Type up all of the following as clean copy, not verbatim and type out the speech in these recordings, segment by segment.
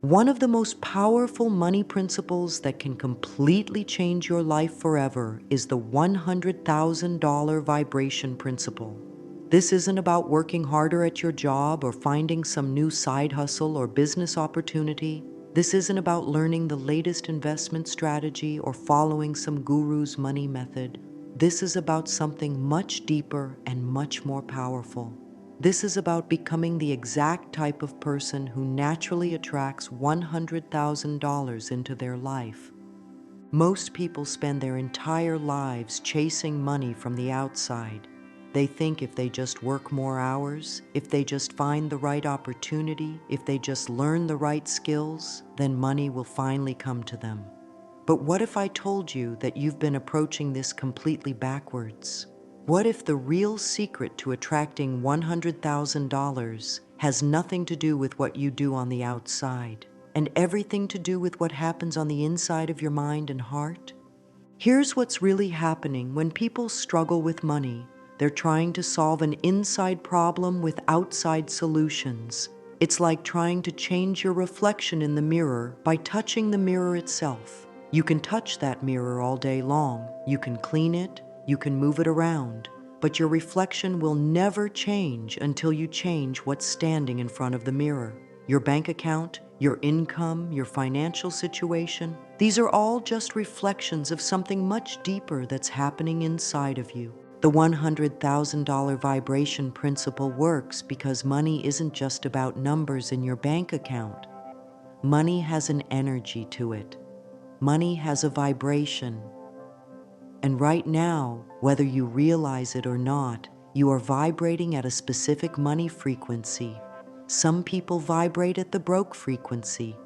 One of the most powerful money principles that can completely change your life forever is the $100,000 vibration principle. This isn't about working harder at your job or finding some new side hustle or business opportunity. This isn't about learning the latest investment strategy or following some guru's money method. This is about something much deeper and much more powerful. This is about becoming the exact type of person who naturally attracts $100,000 into their life. Most people spend their entire lives chasing money from the outside. They think if they just work more hours, if they just find the right opportunity, if they just learn the right skills, then money will finally come to them. But what if I told you that you've been approaching this completely backwards? What if the real secret to attracting $100,000 has nothing to do with what you do on the outside, and everything to do with what happens on the inside of your mind and heart? Here's what's really happening when people struggle with money. They're trying to solve an inside problem with outside solutions. It's like trying to change your reflection in the mirror by touching the mirror itself. You can touch that mirror all day long. You can clean it, you can move it around, but your reflection will never change until you change what's standing in front of the mirror. Your bank account, your income, your financial situation, these are all just reflections of something much deeper that's happening inside of you. The $100,000 vibration principle works because money isn't just about numbers in your bank account. Money has an energy to it. Money has a vibration. And right now, whether you realize it or not, you are vibrating at a specific money frequency. Some people vibrate at the broke frequency.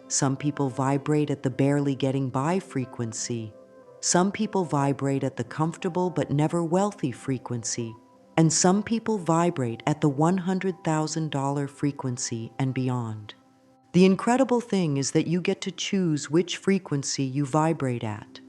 Some people vibrate at the barely getting by frequency. Some people vibrate at the comfortable but never wealthy frequency. And some people vibrate at the $100,000 frequency and beyond. The incredible thing is that you get to choose which frequency you vibrate at.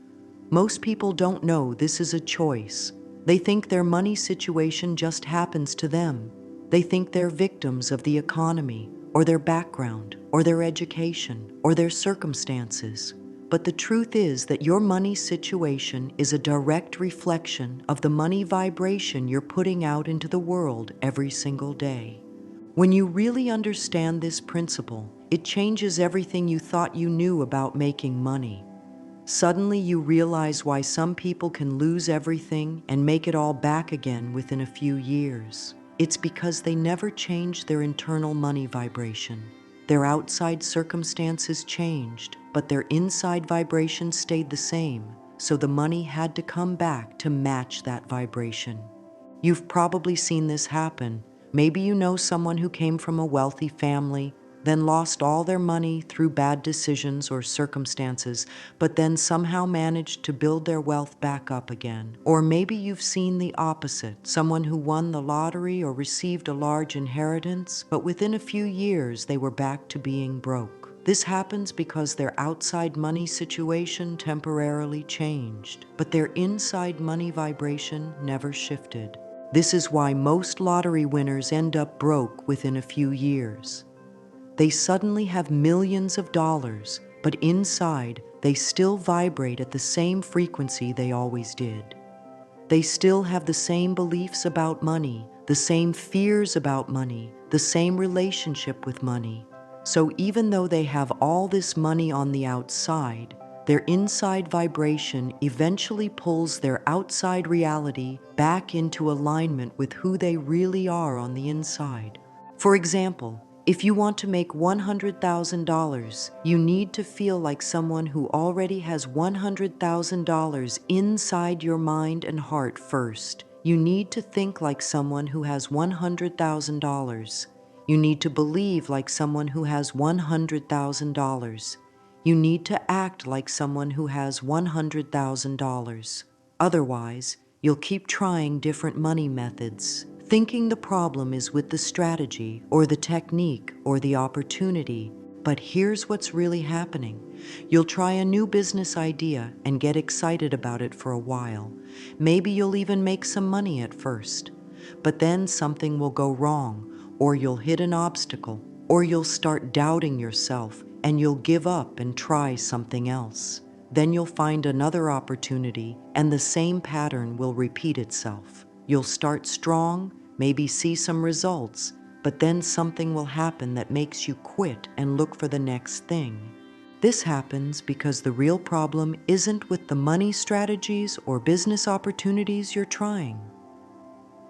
Most people don't know this is a choice. They think their money situation just happens to them. They think they're victims of the economy, or their background, or their education, or their circumstances. But the truth is that your money situation is a direct reflection of the money vibration you're putting out into the world every single day. When you really understand this principle, it changes everything you thought you knew about making money. Suddenly you realize why some people can lose everything and make it all back again within a few years. It's because they never changed their internal money vibration. Their outside circumstances changed, but their inside vibration stayed the same, so the money had to come back to match that vibration. You've probably seen this happen. Maybe you know someone who came from a wealthy family, then lost all their money through bad decisions or circumstances, but then somehow managed to build their wealth back up again. Or maybe you've seen the opposite, someone who won the lottery or received a large inheritance, but within a few years they were back to being broke. This happens because their outside money situation temporarily changed, but their inside money vibration never shifted. This is why most lottery winners end up broke within a few years. They suddenly have millions of dollars, but inside, they still vibrate at the same frequency they always did. They still have the same beliefs about money, the same fears about money, the same relationship with money. So even though they have all this money on the outside, their inside vibration eventually pulls their outside reality back into alignment with who they really are on the inside. For example, if you want to make $100,000, you need to feel like someone who already has $100,000 inside your mind and heart first. You need to think like someone who has $100,000. You need to believe like someone who has $100,000. You need to act like someone who has $100,000. Otherwise, you'll keep trying different money methods, thinking the problem is with the strategy or the technique or the opportunity. But here's what's really happening. You'll try a new business idea and get excited about it for a while. Maybe you'll even make some money at first. But then something will go wrong, or you'll hit an obstacle, or you'll start doubting yourself, and you'll give up and try something else. Then you'll find another opportunity, and the same pattern will repeat itself. You'll start strong, maybe see some results, but then something will happen that makes you quit and look for the next thing. This happens because the real problem isn't with the money strategies or business opportunities you're trying.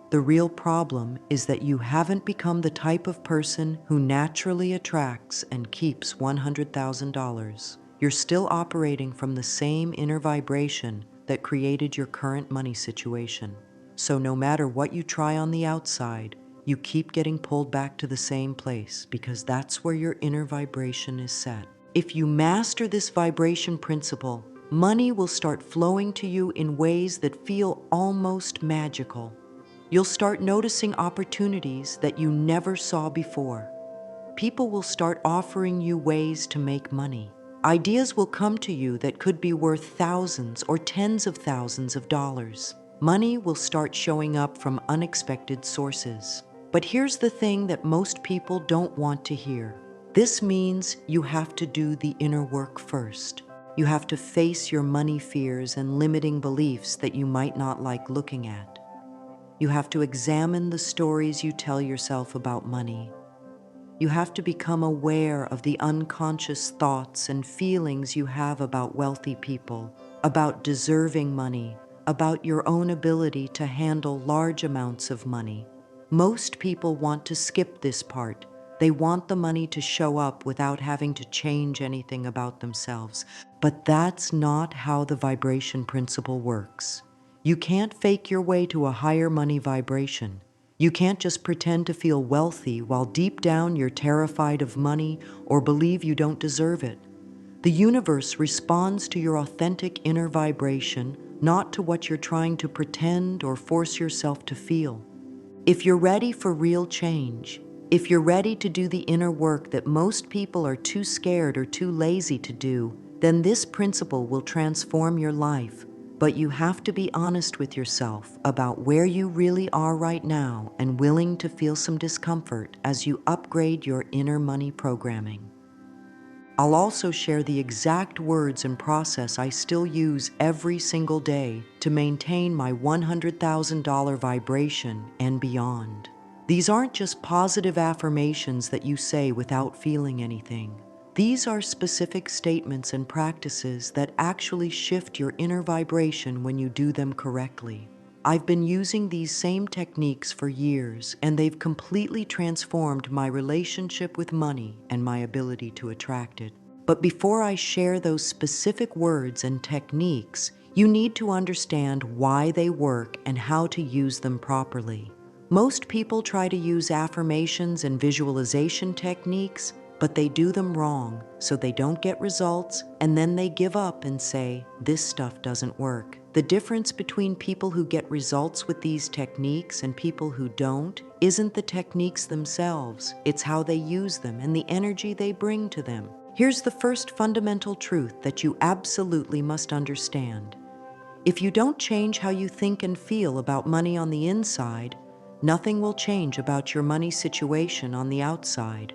The real problem is that you haven't become the type of person who naturally attracts and keeps $100,000. You're still operating from the same inner vibration that created your current money situation. So no matter what you try on the outside, you keep getting pulled back to the same place because that's where your inner vibration is set. If you master this vibration principle, money will start flowing to you in ways that feel almost magical. You'll start noticing opportunities that you never saw before. People will start offering you ways to make money. Ideas will come to you that could be worth thousands or tens of thousands of dollars. Money will start showing up from unexpected sources. But here's the thing that most people don't want to hear. This means you have to do the inner work first. You have to face your money fears and limiting beliefs that you might not like looking at. You have to examine the stories you tell yourself about money. You have to become aware of the unconscious thoughts and feelings you have about wealthy people, about deserving money, about your own ability to handle large amounts of money. Most people want to skip this part. They want the money to show up without having to change anything about themselves. But that's not how the vibration principle works. You can't fake your way to a higher money vibration. You can't just pretend to feel wealthy while deep down you're terrified of money or believe you don't deserve it. The universe responds to your authentic inner vibration, not to what you're trying to pretend or force yourself to feel. If you're ready for real change, if you're ready to do the inner work that most people are too scared or too lazy to do, then this principle will transform your life. But you have to be honest with yourself about where you really are right now and willing to feel some discomfort as you upgrade your inner money programming. I'll also share the exact words and process I still use every single day to maintain my $100,000 vibration and beyond. These aren't just positive affirmations that you say without feeling anything. These are specific statements and practices that actually shift your inner vibration when you do them correctly. I've been using these same techniques for years, and they've completely transformed my relationship with money and my ability to attract it. But before I share those specific words and techniques, you need to understand why they work and how to use them properly. Most people try to use affirmations and visualization techniques, but they do them wrong, so they don't get results, and then they give up and say, "This stuff doesn't work." The difference between people who get results with these techniques and people who don't isn't the techniques themselves, it's how they use them and the energy they bring to them. Here's the first fundamental truth that you absolutely must understand. If you don't change how you think and feel about money on the inside, nothing will change about your money situation on the outside.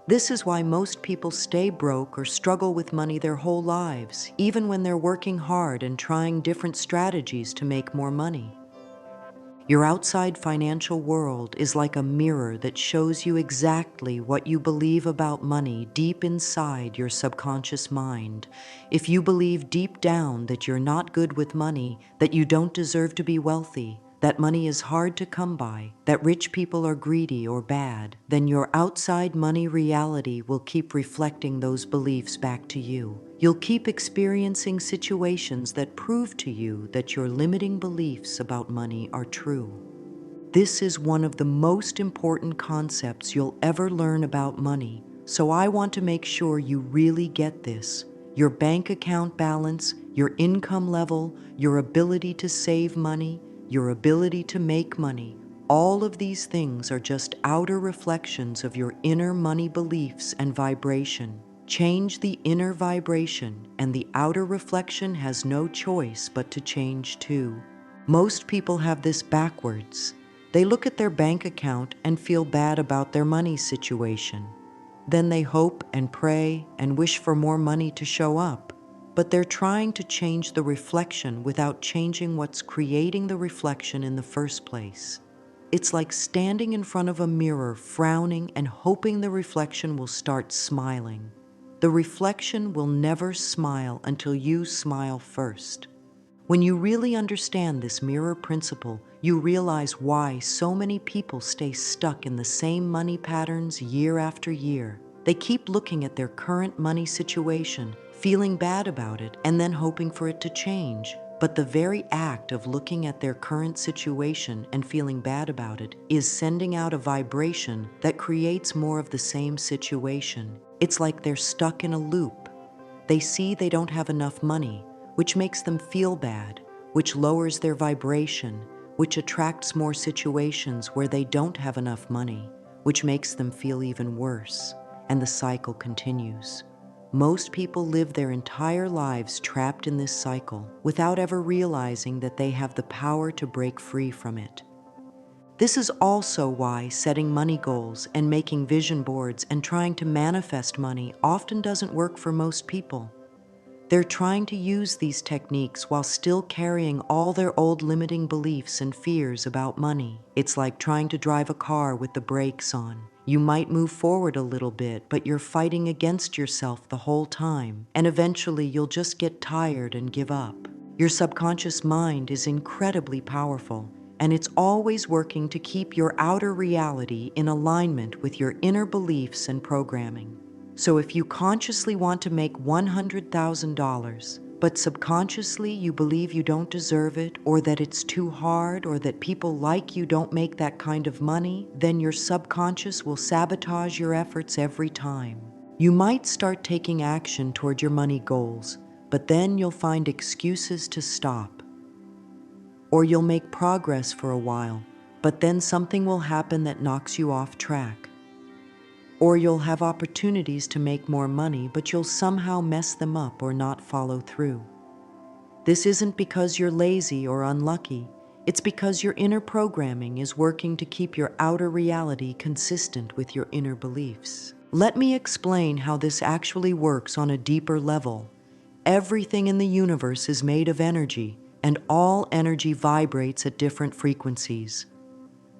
This is why most people stay broke or struggle with money their whole lives, even when they're working hard and trying different strategies to make more money. Your outside financial world is like a mirror that shows you exactly what you believe about money deep inside your subconscious mind. If you believe deep down that you're not good with money, that you don't deserve to be wealthy, that money is hard to come by, that rich people are greedy or bad, then your outside money reality will keep reflecting those beliefs back to you. You'll keep experiencing situations that prove to you that your limiting beliefs about money are true. This is one of the most important concepts you'll ever learn about money, so I want to make sure you really get this. Your bank account balance, your income level, your ability to save money, your ability to make money, all of these things are just outer reflections of your inner money beliefs and vibration. Change the inner vibration, and the outer reflection has no choice but to change too. Most people have this backwards. They look at their bank account and feel bad about their money situation. Then they hope and pray and wish for more money to show up. But they're trying to change the reflection without changing what's creating the reflection in the first place. It's like standing in front of a mirror, frowning and hoping the reflection will start smiling. The reflection will never smile until you smile first. When you really understand this mirror principle, you realize why so many people stay stuck in the same money patterns year after year. They keep looking at their current money situation, feeling bad about it, and then hoping for it to change. But the very act of looking at their current situation and feeling bad about it is sending out a vibration that creates more of the same situation. It's like they're stuck in a loop. They see they don't have enough money, which makes them feel bad, which lowers their vibration, which attracts more situations where they don't have enough money, which makes them feel even worse, and the cycle continues. Most people live their entire lives trapped in this cycle without ever realizing that they have the power to break free from it. This is also why setting money goals and making vision boards and trying to manifest money often doesn't work for most people. They're trying to use these techniques while still carrying all their old limiting beliefs and fears about money. It's like trying to drive a car with the brakes on. You might move forward a little bit, but you're fighting against yourself the whole time, and eventually you'll just get tired and give up. Your subconscious mind is incredibly powerful, and it's always working to keep your outer reality in alignment with your inner beliefs and programming. So if you consciously want to make $100,000, but subconsciously you believe you don't deserve it, or that it's too hard, or that people like you don't make that kind of money, then your subconscious will sabotage your efforts every time. You might start taking action toward your money goals, but then you'll find excuses to stop. Or you'll make progress for a while, but then something will happen that knocks you off track. Or you'll have opportunities to make more money, but you'll somehow mess them up or not follow through. This isn't because you're lazy or unlucky. It's because your inner programming is working to keep your outer reality consistent with your inner beliefs. Let me explain how this actually works on a deeper level. Everything in the universe is made of energy, and all energy vibrates at different frequencies.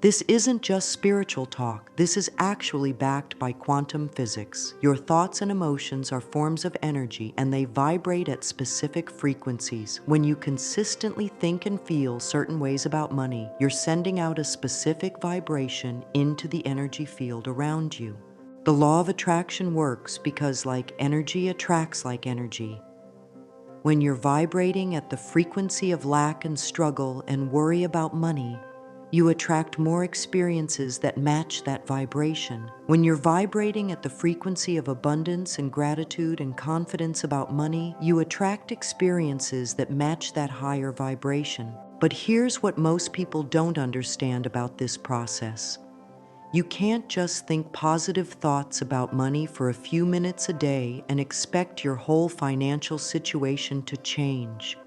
This isn't just spiritual talk. This is actually backed by quantum physics. Your thoughts and emotions are forms of energy, and they vibrate at specific frequencies. When you consistently think and feel certain ways about money, you're sending out a specific vibration into the energy field around you. The law of attraction works because like energy attracts like energy. When you're vibrating at the frequency of lack and struggle and worry about money, you attract more experiences that match that vibration. When you're vibrating at the frequency of abundance and gratitude and confidence about money, you attract experiences that match that higher vibration. But here's what most people don't understand about this process. You can't just think positive thoughts about money for a few minutes a day and expect your whole financial situation to change.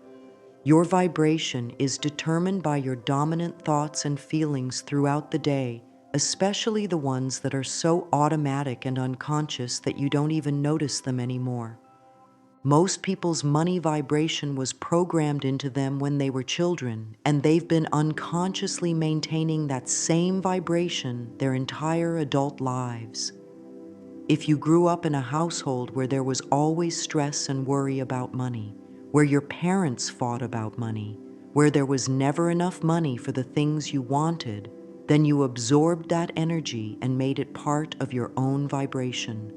Your vibration is determined by your dominant thoughts and feelings throughout the day, especially the ones that are so automatic and unconscious that you don't even notice them anymore. Most people's money vibration was programmed into them when they were children, and they've been unconsciously maintaining that same vibration their entire adult lives. If you grew up in a household where there was always stress and worry about money, where your parents fought about money, where there was never enough money for the things you wanted, then you absorbed that energy and made it part of your own vibration.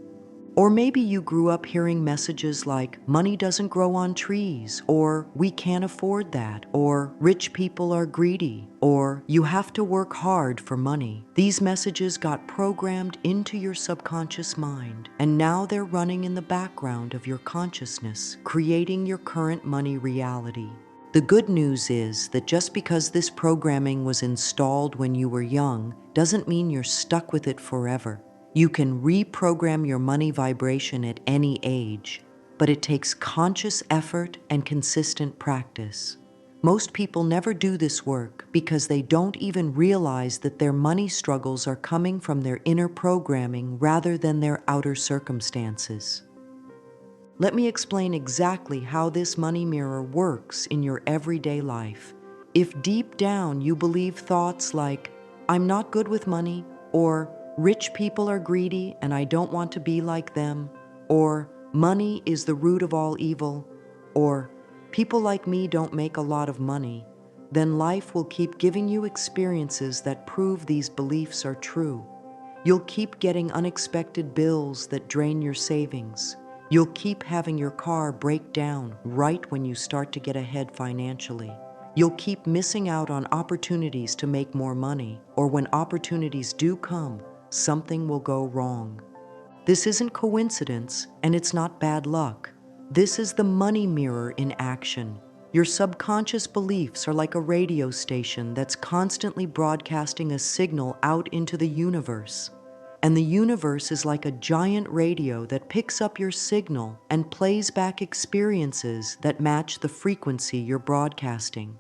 Or maybe you grew up hearing messages like, money doesn't grow on trees, or we can't afford that, or rich people are greedy, or you have to work hard for money. These messages got programmed into your subconscious mind, and now they're running in the background of your consciousness, creating your current money reality. The good news is that just because this programming was installed when you were young doesn't mean you're stuck with it forever. You can reprogram your money vibration at any age, but it takes conscious effort and consistent practice. Most people never do this work because they don't even realize that their money struggles are coming from their inner programming rather than their outer circumstances. Let me explain exactly how this money mirror works in your everyday life. If deep down you believe thoughts like, "I'm not good with money," or "rich people are greedy and I don't want to be like them," or "money is the root of all evil," or "people like me don't make a lot of money," then life will keep giving you experiences that prove these beliefs are true. You'll keep getting unexpected bills that drain your savings. You'll keep having your car break down right when you start to get ahead financially. You'll keep missing out on opportunities to make more money, or when opportunities do come, something will go wrong. This isn't coincidence, and it's not bad luck. This is the money mirror in action. Your subconscious beliefs are like a radio station that's constantly broadcasting a signal out into the universe. And the universe is like a giant radio that picks up your signal and plays back experiences that match the frequency you're broadcasting.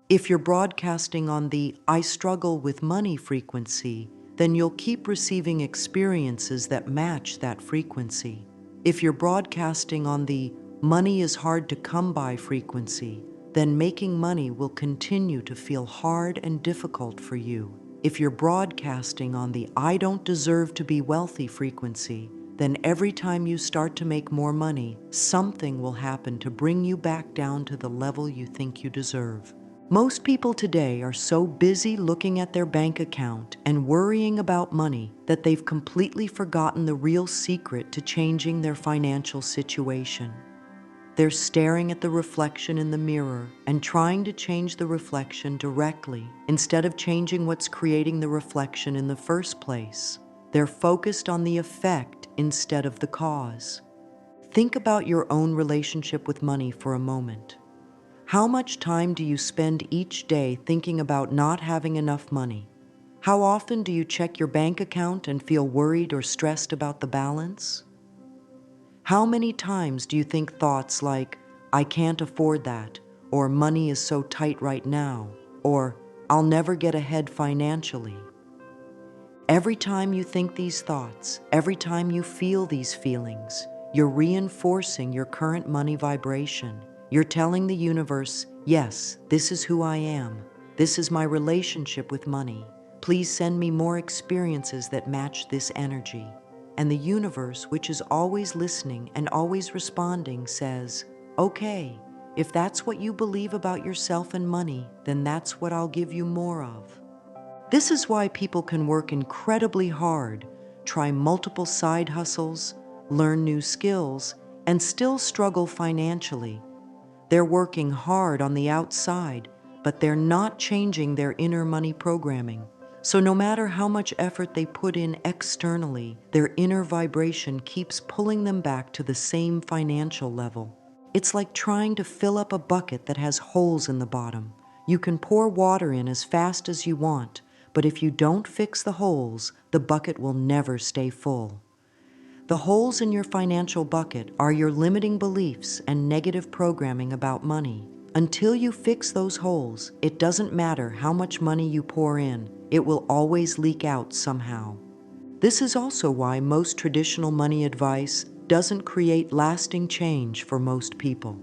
If you're broadcasting on the "I struggle with money" frequency, then you'll keep receiving experiences that match that frequency. If you're broadcasting on the "money is hard to come by" frequency, then making money will continue to feel hard and difficult for you. If you're broadcasting on the "I don't deserve to be wealthy" frequency, then every time you start to make more money, something will happen to bring you back down to the level you think you deserve. Most people today are so busy looking at their bank account and worrying about money that they've completely forgotten the real secret to changing their financial situation. They're staring at the reflection in the mirror and trying to change the reflection directly instead of changing what's creating the reflection in the first place. They're focused on the effect instead of the cause. Think about your own relationship with money for a moment. How much time do you spend each day thinking about not having enough money? How often do you check your bank account and feel worried or stressed about the balance? How many times do you think thoughts like, "I can't afford that," or "money is so tight right now," or "I'll never get ahead financially"? Every time you think these thoughts, every time you feel these feelings, you're reinforcing your current money vibration. You're telling the universe, "Yes, this is who I am. This is my relationship with money. Please send me more experiences that match this energy." And the universe, which is always listening and always responding, says, "Okay, if that's what you believe about yourself and money, then that's what I'll give you more of." This is why people can work incredibly hard, try multiple side hustles, learn new skills, and still struggle financially. They're working hard on the outside, but they're not changing their inner money programming. So no matter how much effort they put in externally, their inner vibration keeps pulling them back to the same financial level. It's like trying to fill up a bucket that has holes in the bottom. You can pour water in as fast as you want, but if you don't fix the holes, the bucket will never stay full. The holes in your financial bucket are your limiting beliefs and negative programming about money. Until you fix those holes, it doesn't matter how much money you pour in, it will always leak out somehow. This is also why most traditional money advice doesn't create lasting change for most people.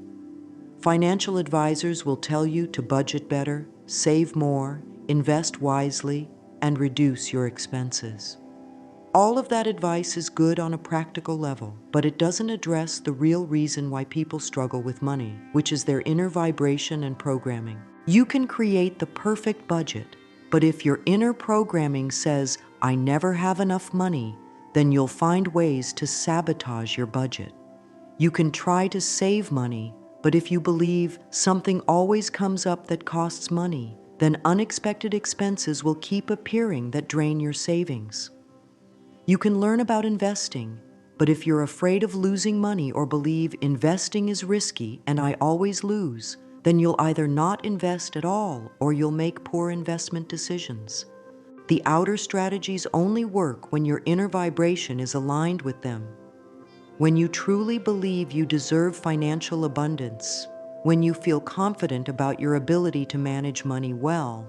Financial advisors will tell you to budget better, save more, invest wisely, and reduce your expenses. All of that advice is good on a practical level, but it doesn't address the real reason why people struggle with money, which is their inner vibration and programming. You can create the perfect budget, but if your inner programming says, "I never have enough money," then you'll find ways to sabotage your budget. You can try to save money, but if you believe something always comes up that costs money, then unexpected expenses will keep appearing that drain your savings. You can learn about investing, but if you're afraid of losing money or believe investing is risky and I always lose, then you'll either not invest at all or you'll make poor investment decisions. The outer strategies only work when your inner vibration is aligned with them. When you truly believe you deserve financial abundance, when you feel confident about your ability to manage money well,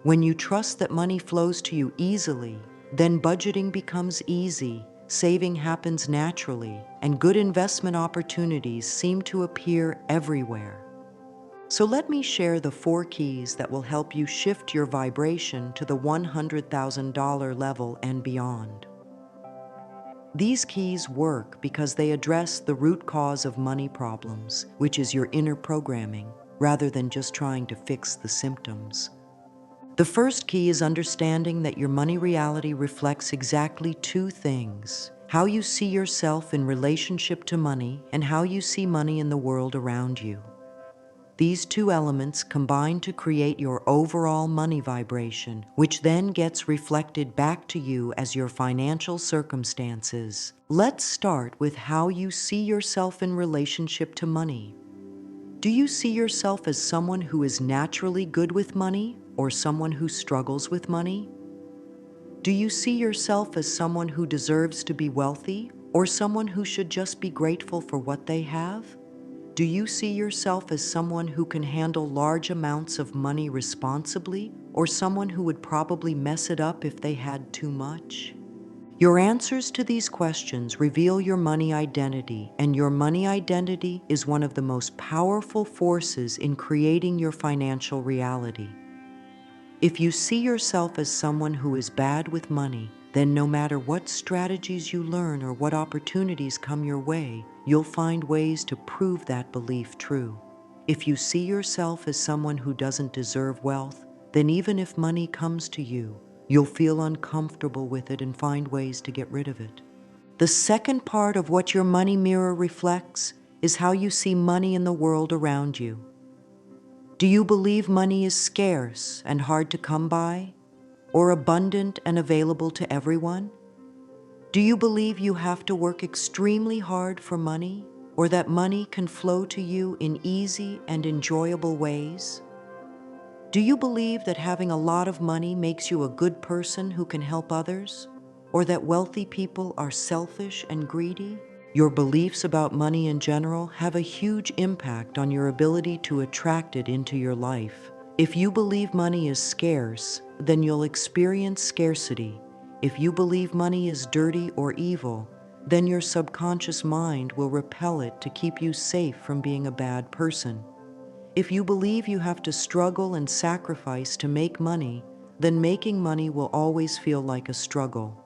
when you trust that money flows to you easily, then budgeting becomes easy, saving happens naturally, and good investment opportunities seem to appear everywhere. So let me share the 4 keys that will help you shift your vibration to the $100,000 level and beyond. These keys work because they address the root cause of money problems, which is your inner programming, rather than just trying to fix the symptoms. The first key is understanding that your money reality reflects exactly 2 things: how you see yourself in relationship to money and how you see money in the world around you. These 2 elements combine to create your overall money vibration, which then gets reflected back to you as your financial circumstances. Let's start with how you see yourself in relationship to money. Do you see yourself as someone who is naturally good with money or someone who struggles with money? Do you see yourself as someone who deserves to be wealthy or someone who should just be grateful for what they have? Do you see yourself as someone who can handle large amounts of money responsibly, or someone who would probably mess it up if they had too much? Your answers to these questions reveal your money identity, and your money identity is one of the most powerful forces in creating your financial reality. If you see yourself as someone who is bad with money, then no matter what strategies you learn or what opportunities come your way, you'll find ways to prove that belief true. If you see yourself as someone who doesn't deserve wealth, then even if money comes to you, you'll feel uncomfortable with it and find ways to get rid of it. The second part of what your money mirror reflects is how you see money in the world around you. Do you believe money is scarce and hard to come by, or abundant and available to everyone? Do you believe you have to work extremely hard for money, or that money can flow to you in easy and enjoyable ways? Do you believe that having a lot of money makes you a good person who can help others, or that wealthy people are selfish and greedy? Your beliefs about money in general have a huge impact on your ability to attract it into your life. If you believe money is scarce, then you'll experience scarcity. If you believe money is dirty or evil, then your subconscious mind will repel it to keep you safe from being a bad person. If you believe you have to struggle and sacrifice to make money, then making money will always feel like a struggle.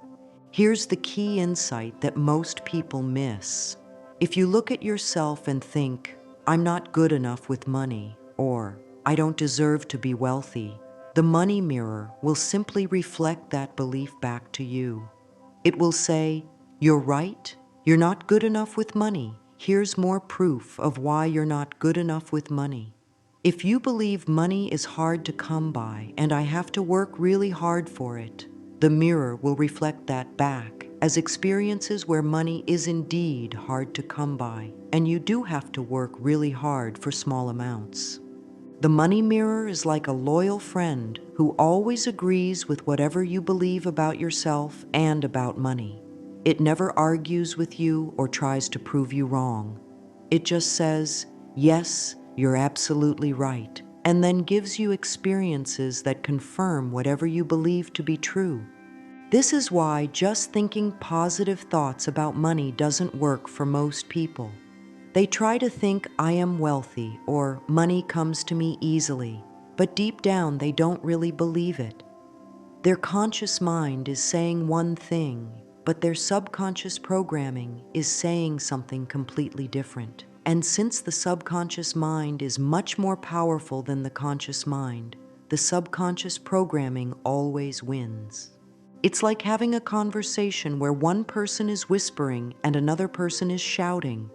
Here's the key insight that most people miss. If you look at yourself and think, "I'm not good enough with money," or "I don't deserve to be wealthy," the money mirror will simply reflect that belief back to you. It will say, "You're right, you're not good enough with money. Here's more proof of why you're not good enough with money." If you believe money is hard to come by and I have to work really hard for it, the mirror will reflect that back as experiences where money is indeed hard to come by, and you do have to work really hard for small amounts. The money mirror is like a loyal friend who always agrees with whatever you believe about yourself and about money. It never argues with you or tries to prove you wrong. It just says, "Yes, you're absolutely right," and then gives you experiences that confirm whatever you believe to be true. This is why just thinking positive thoughts about money doesn't work for most people. They try to think, "I am wealthy," or "money comes to me easily," but deep down they don't really believe it. Their conscious mind is saying one thing, but their subconscious programming is saying something completely different. And since the subconscious mind is much more powerful than the conscious mind, the subconscious programming always wins. It's like having a conversation where one person is whispering and another person is shouting.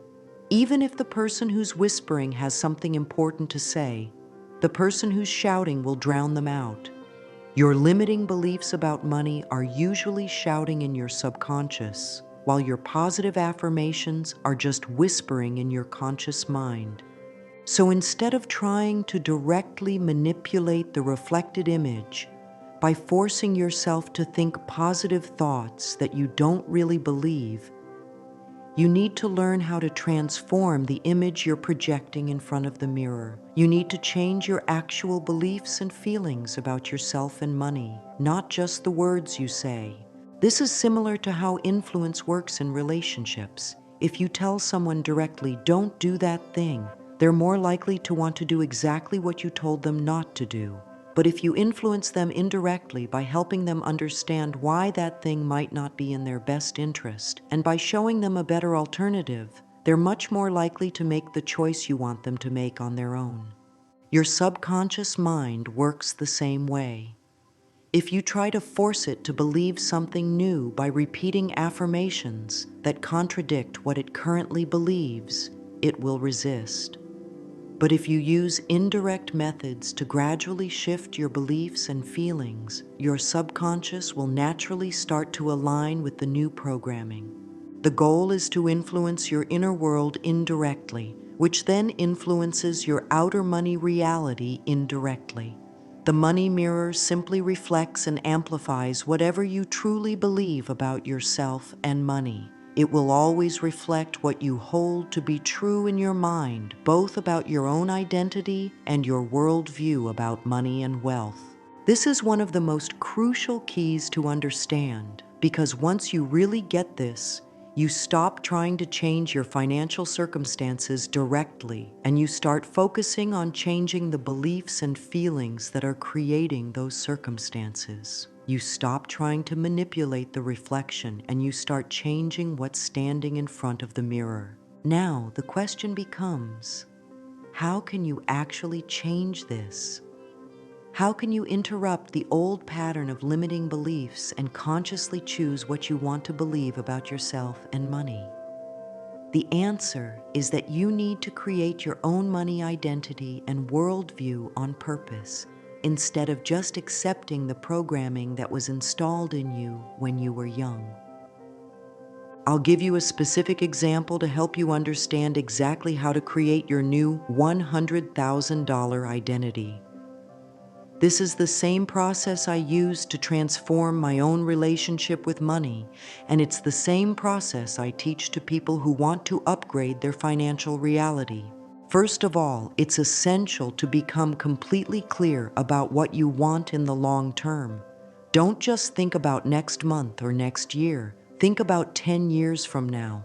Even if the person who's whispering has something important to say, the person who's shouting will drown them out. Your limiting beliefs about money are usually shouting in your subconscious, while your positive affirmations are just whispering in your conscious mind. So instead of trying to directly manipulate the reflected image by forcing yourself to think positive thoughts that you don't really believe, You need to learn how to transform the image you're projecting in front of the mirror. You need to change your actual beliefs and feelings about yourself and money, not just the words you say. This is similar to how influence works in relationships. If you tell someone directly, "Don't do that thing," they're more likely to want to do exactly what you told them not to do. But if you influence them indirectly by helping them understand why that thing might not be in their best interest, and by showing them a better alternative, they're much more likely to make the choice you want them to make on their own. Your subconscious mind works the same way. If you try to force it to believe something new by repeating affirmations that contradict what it currently believes, it will resist. But if you use indirect methods to gradually shift your beliefs and feelings, your subconscious will naturally start to align with the new programming. The goal is to influence your inner world indirectly, which then influences your outer money reality indirectly. The money mirror simply reflects and amplifies whatever you truly believe about yourself and money. It will always reflect what you hold to be true in your mind, both about your own identity and your worldview about money and wealth. This is one of the most crucial keys to understand, because once you really get this, you stop trying to change your financial circumstances directly, and you start focusing on changing the beliefs and feelings that are creating those circumstances. You stop trying to manipulate the reflection, and you start changing what's standing in front of the mirror. Now, the question becomes, how can you actually change this? How can you interrupt the old pattern of limiting beliefs and consciously choose what you want to believe about yourself and money? The answer is that you need to create your own money identity and worldview on purpose, instead of just accepting the programming that was installed in you when you were young. I'll give you a specific example to help you understand exactly how to create your new $100,000 identity. This is the same process I used to transform my own relationship with money, and it's the same process I teach to people who want to upgrade their financial reality. First of all, it's essential to become completely clear about what you want in the long term. Don't just think about next month or next year. Think about 10 years from now.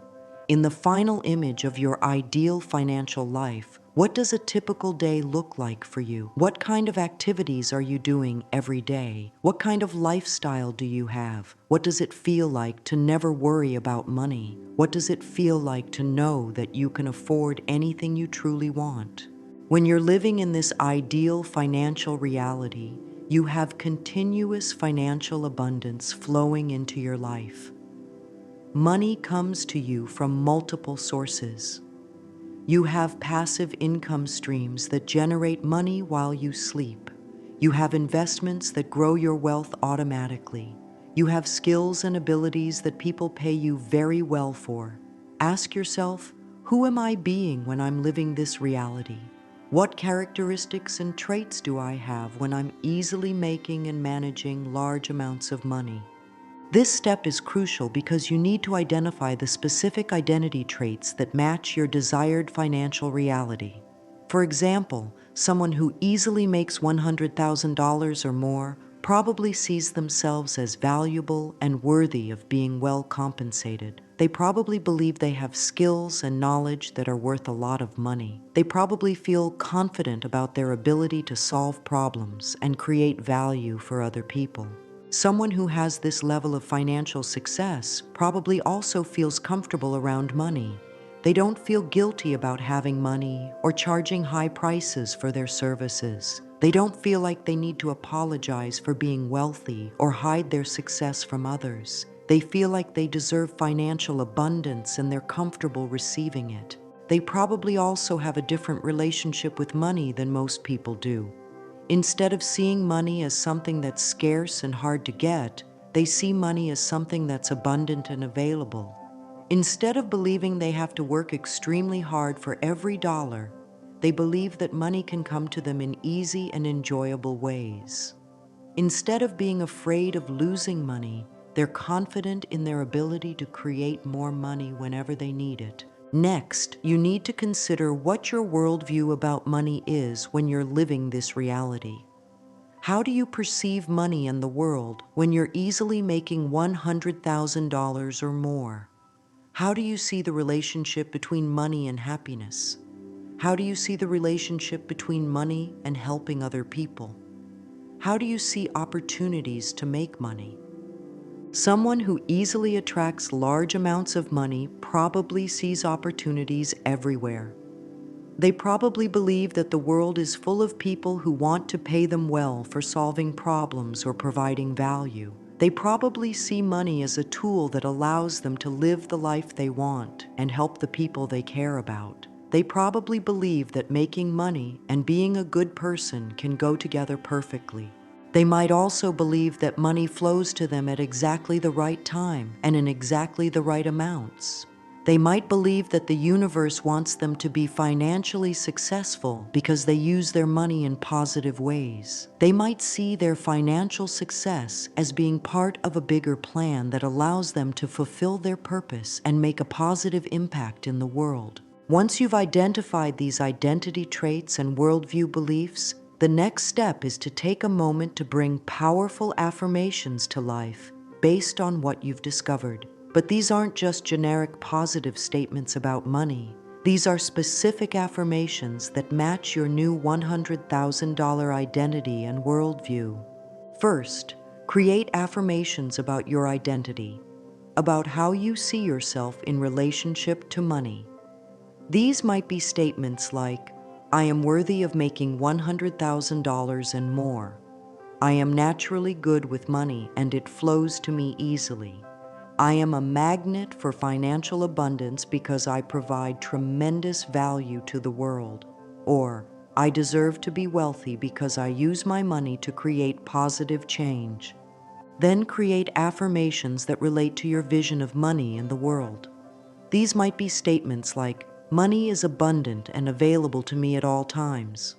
In the final image of your ideal financial life, what does a typical day look like for you? What kind of activities are you doing every day? What kind of lifestyle do you have? What does it feel like to never worry about money? What does it feel like to know that you can afford anything you truly want? When you're living in this ideal financial reality, you have continuous financial abundance flowing into your life. Money comes to you from multiple sources. You have passive income streams that generate money while you sleep. You have investments that grow your wealth automatically. You have skills and abilities that people pay you very well for. Ask yourself, who am I being when I'm living this reality? What characteristics and traits do I have when I'm easily making and managing large amounts of money? This step is crucial because you need to identify the specific identity traits that match your desired financial reality. For example, someone who easily makes $100,000 or more probably sees themselves as valuable and worthy of being well compensated. They probably believe they have skills and knowledge that are worth a lot of money. They probably feel confident about their ability to solve problems and create value for other people. Someone who has this level of financial success probably also feels comfortable around money. They don't feel guilty about having money or charging high prices for their services. They don't feel like they need to apologize for being wealthy or hide their success from others. They feel like they deserve financial abundance and they're comfortable receiving it. They probably also have a different relationship with money than most people do. Instead of seeing money as something that's scarce and hard to get, they see money as something that's abundant and available. Instead of believing they have to work extremely hard for every dollar, they believe that money can come to them in easy and enjoyable ways. Instead of being afraid of losing money, They're confident in their ability to create more money whenever they need it. Next, you need to consider what your worldview about money is when you're living this reality. How do you perceive money and the world when you're easily making $100,000 or more? How do you see the relationship between money and happiness? How do you see the relationship between money and helping other people? How do you see opportunities to make money? Someone who easily attracts large amounts of money probably sees opportunities everywhere. They probably believe that the world is full of people who want to pay them well for solving problems or providing value. They probably see money as a tool that allows them to live the life they want and help the people they care about. They probably believe that making money and being a good person can go together perfectly. They might also believe that money flows to them at exactly the right time and in exactly the right amounts. They might believe that the universe wants them to be financially successful because they use their money in positive ways. They might see their financial success as being part of a bigger plan that allows them to fulfill their purpose and make a positive impact in the world. Once you've identified these identity traits and worldview beliefs, the next step is to take a moment to bring powerful affirmations to life based on what you've discovered. But these aren't just generic positive statements about money. These are specific affirmations that match your new $100,000 identity and worldview. First, create affirmations about your identity, about how you see yourself in relationship to money. These might be statements like, I am worthy of making $100,000 and more. I am naturally good with money and it flows to me easily. I am a magnet for financial abundance because I provide tremendous value to the world. Or, I deserve to be wealthy because I use my money to create positive change. Then create affirmations that relate to your vision of money and the world. These might be statements like, money is abundant and available to me at all times.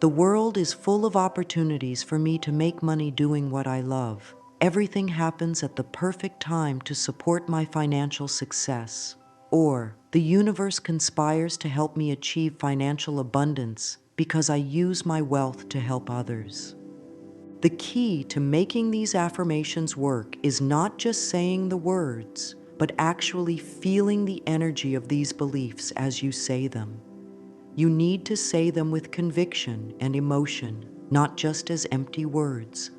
The world is full of opportunities for me to make money doing what I love. Everything happens at the perfect time to support my financial success. Or, the universe conspires to help me achieve financial abundance because I use my wealth to help others. The key to making these affirmations work is not just saying the words, but actually feeling the energy of these beliefs as you say them. You need to say them with conviction and emotion, not just as empty words.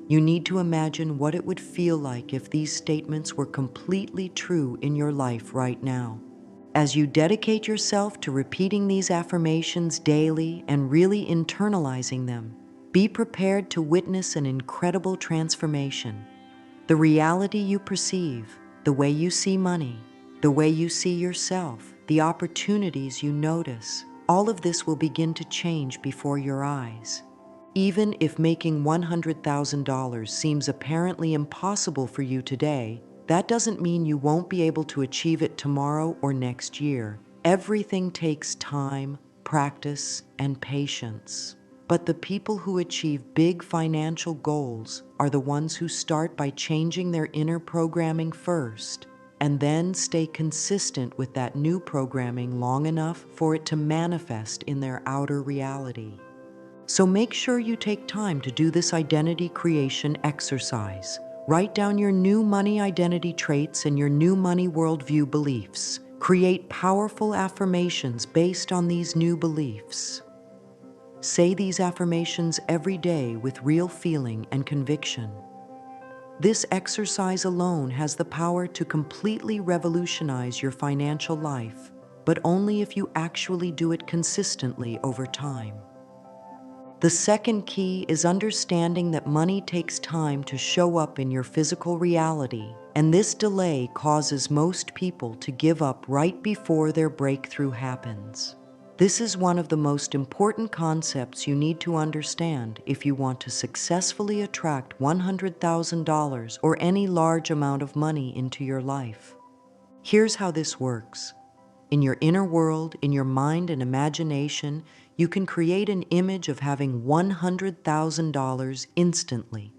You need to imagine what it would feel like if these statements were completely true in your life right now. As you dedicate yourself to repeating these affirmations daily and really internalizing them, be prepared to witness an incredible transformation. The reality you perceive, the way you see money, the way you see yourself, the opportunities you notice, all of this will begin to change before your eyes. Even if making $100,000 seems apparently impossible for you today, that doesn't mean you won't be able to achieve it tomorrow or next year. Everything takes time, practice, and patience. But the people who achieve big financial goals are the ones who start by changing their inner programming first, and then stay consistent with that new programming long enough for it to manifest in their outer reality. So make sure you take time to do this identity creation exercise. Write down your new money identity traits and your new money worldview beliefs. Create powerful affirmations based on these new beliefs. Say these affirmations every day with real feeling and conviction. This exercise alone has the power to completely revolutionize your financial life, but only if you actually do it consistently over time. The second key is understanding that money takes time to show up in your physical reality, and this delay causes most people to give up right before their breakthrough happens. This is one of the most important concepts you need to understand if you want to successfully attract $100,000 or any large amount of money into your life. Here's how this works. In your inner world, in your mind and imagination, you can create an image of having $100,000 instantly.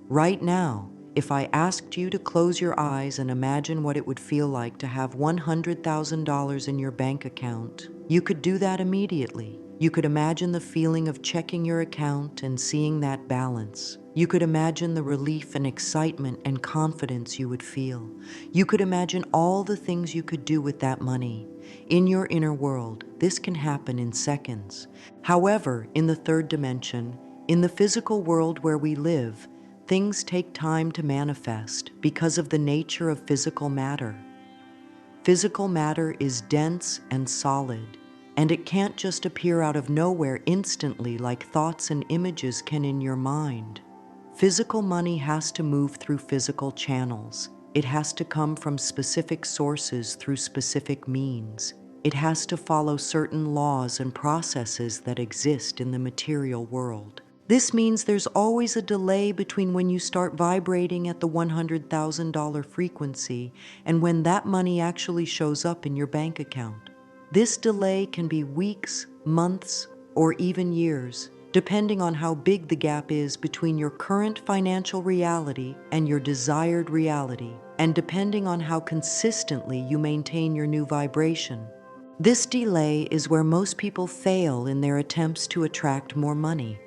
Right now, If I asked you to close your eyes and imagine what it would feel like to have $100,000 in your bank account, you could do that immediately. You could imagine the feeling of checking your account and seeing that balance. You could imagine the relief and excitement and confidence you would feel. You could imagine all the things you could do with that money. In your inner world, this can happen in seconds. However, in the third dimension, in the physical world where we live, things take time to manifest because of the nature of physical matter. Physical matter is dense and solid, and it can't just appear out of nowhere instantly like thoughts and images can in your mind. Physical money has to move through physical channels. It has to come from specific sources through specific means. It has to follow certain laws and processes that exist in the material world. This means there's always a delay between when you start vibrating at the $100,000 frequency and when that money actually shows up in your bank account. This delay can be weeks, months, or even years, depending on how big the gap is between your current financial reality and your desired reality, and depending on how consistently you maintain your new vibration. This delay is where most people fail in their attempts to attract more money.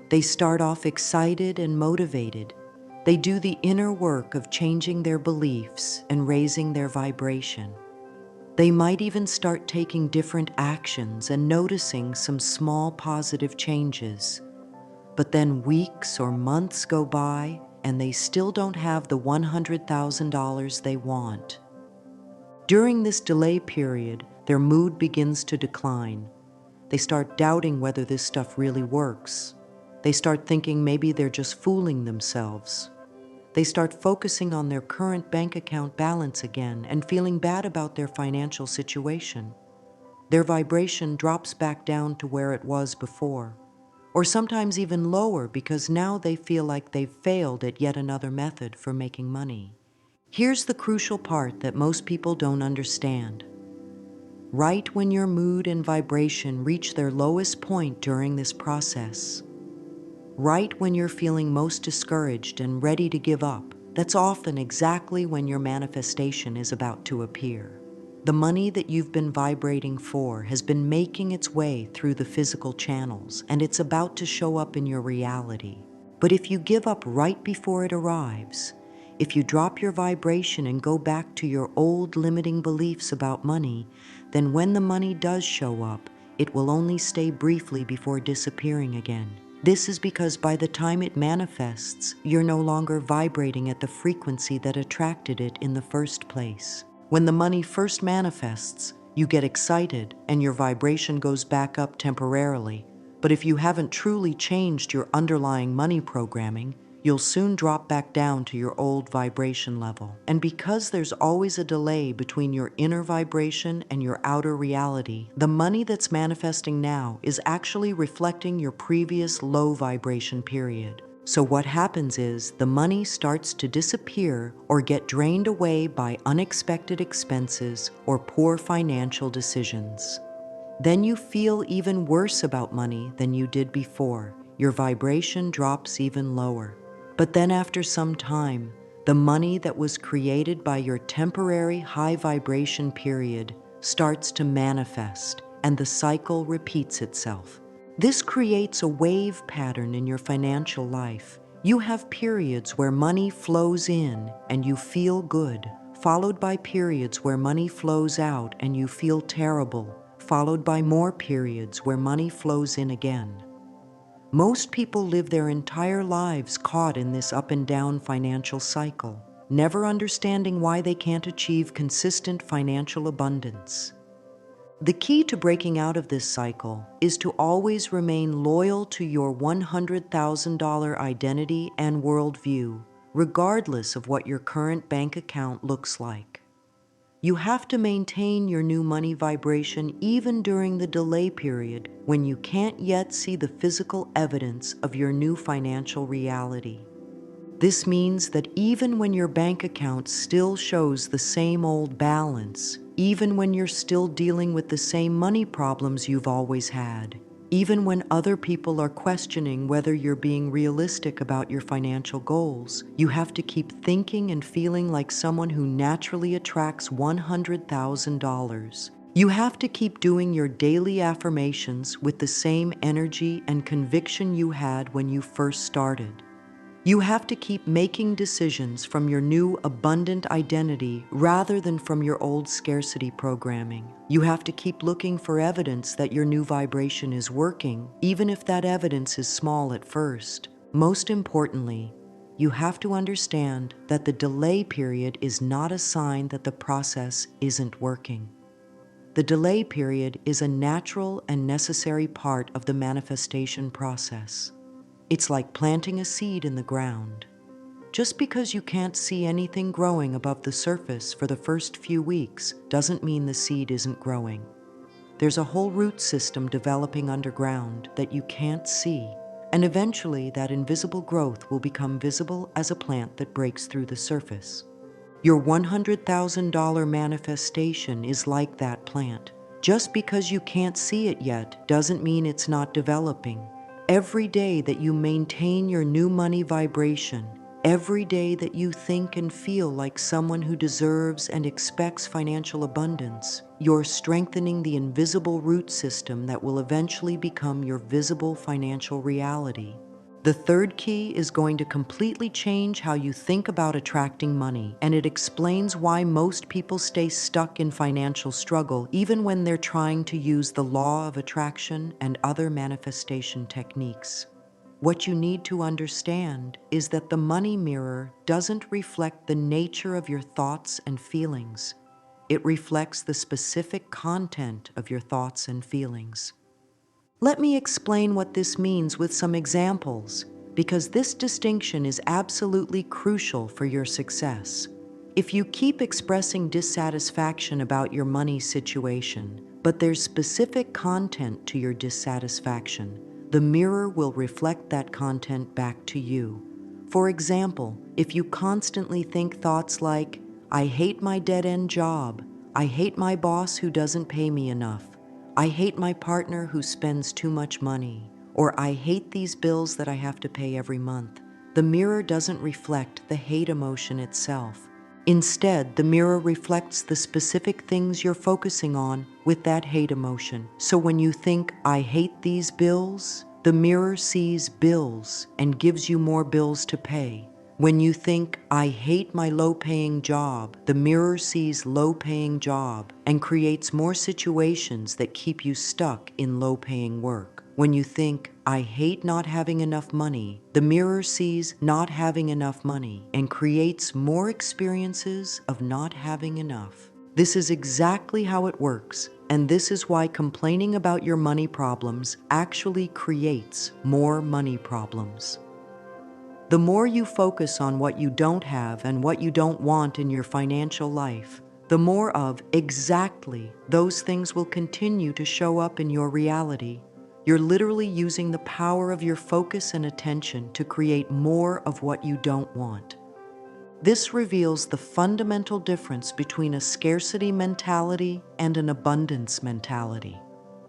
They start off excited and motivated. They do the inner work of changing their beliefs and raising their vibration. They might even start taking different actions and noticing some small positive changes. But then weeks or months go by and they still don't have the $100,000 they want. During this delay period, their mood begins to decline. They start doubting whether this stuff really works. They start thinking maybe they're just fooling themselves. They start focusing on their current bank account balance again and feeling bad about their financial situation. Their vibration drops back down to where it was before, or sometimes even lower because now they feel like they've failed at yet another method for making money. Here's the crucial part that most people don't understand. Right when your mood and vibration reach their lowest point during this process, right when you're feeling most discouraged and ready to give up, that's often exactly when your manifestation is about to appear. The money that you've been vibrating for has been making its way through the physical channels, and it's about to show up in your reality. But if you give up right before it arrives, if you drop your vibration and go back to your old limiting beliefs about money, then when the money does show up, it will only stay briefly before disappearing again. This is because by the time it manifests, you're no longer vibrating at the frequency that attracted it in the first place. When the money first manifests, you get excited and your vibration goes back up temporarily. But if you haven't truly changed your underlying money programming, you'll soon drop back down to your old vibration level. And because there's always a delay between your inner vibration and your outer reality, the money that's manifesting now is actually reflecting your previous low vibration period. So what happens is the money starts to disappear or get drained away by unexpected expenses or poor financial decisions. Then you feel even worse about money than you did before. Your vibration drops even lower. But then after some time, the money that was created by your temporary high vibration period starts to manifest, and the cycle repeats itself. This creates a wave pattern in your financial life. You have periods where money flows in and you feel good, followed by periods where money flows out and you feel terrible, followed by more periods where money flows in again. Most people live their entire lives caught in this up and down financial cycle, never understanding why they can't achieve consistent financial abundance. The key to breaking out of this cycle is to always remain loyal to your $100,000 identity and worldview, regardless of what your current bank account looks like. You have to maintain your new money vibration even during the delay period when you can't yet see the physical evidence of your new financial reality. This means that even when your bank account still shows the same old balance, even when you're still dealing with the same money problems you've always had, Even when other people are questioning whether you're being realistic about your financial goals, you have to keep thinking and feeling like someone who naturally attracts $100,000. You have to keep doing your daily affirmations with the same energy and conviction you had when you first started. You have to keep making decisions from your new abundant identity rather than from your old scarcity programming. You have to keep looking for evidence that your new vibration is working, even if that evidence is small at first. Most importantly, you have to understand that the delay period is not a sign that the process isn't working. The delay period is a natural and necessary part of the manifestation process. It's like planting a seed in the ground. Just because you can't see anything growing above the surface for the first few weeks doesn't mean the seed isn't growing. There's a whole root system developing underground that you can't see, and eventually that invisible growth will become visible as a plant that breaks through the surface. Your $100,000 manifestation is like that plant. Just because you can't see it yet doesn't mean it's not developing. Every day that you maintain your new money vibration, every day that you think and feel like someone who deserves and expects financial abundance, you're strengthening the invisible root system that will eventually become your visible financial reality. The third key is going to completely change how you think about attracting money, and it explains why most people stay stuck in financial struggle even when they're trying to use the law of attraction and other manifestation techniques. What you need to understand is that the money mirror doesn't reflect the nature of your thoughts and feelings. It reflects the specific content of your thoughts and feelings. Let me explain what this means with some examples, because this distinction is absolutely crucial for your success. If you keep expressing dissatisfaction about your money situation, but there's specific content to your dissatisfaction, the mirror will reflect that content back to you. For example, if you constantly think thoughts like, "I hate my dead-end job," "I hate my boss who doesn't pay me enough," "I hate my partner who spends too much money," or "I hate these bills that I have to pay every month," the mirror doesn't reflect the hate emotion itself. Instead, the mirror reflects the specific things you're focusing on with that hate emotion. So when you think, "I hate these bills," the mirror sees bills and gives you more bills to pay. When you think, "I hate my low-paying job," the mirror sees low-paying job and creates more situations that keep you stuck in low-paying work. When you think, "I hate not having enough money," the mirror sees not having enough money and creates more experiences of not having enough. This is exactly how it works, and this is why complaining about your money problems actually creates more money problems. The more you focus on what you don't have and what you don't want in your financial life, the more of exactly those things will continue to show up in your reality. You're literally using the power of your focus and attention to create more of what you don't want. This reveals the fundamental difference between a scarcity mentality and an abundance mentality.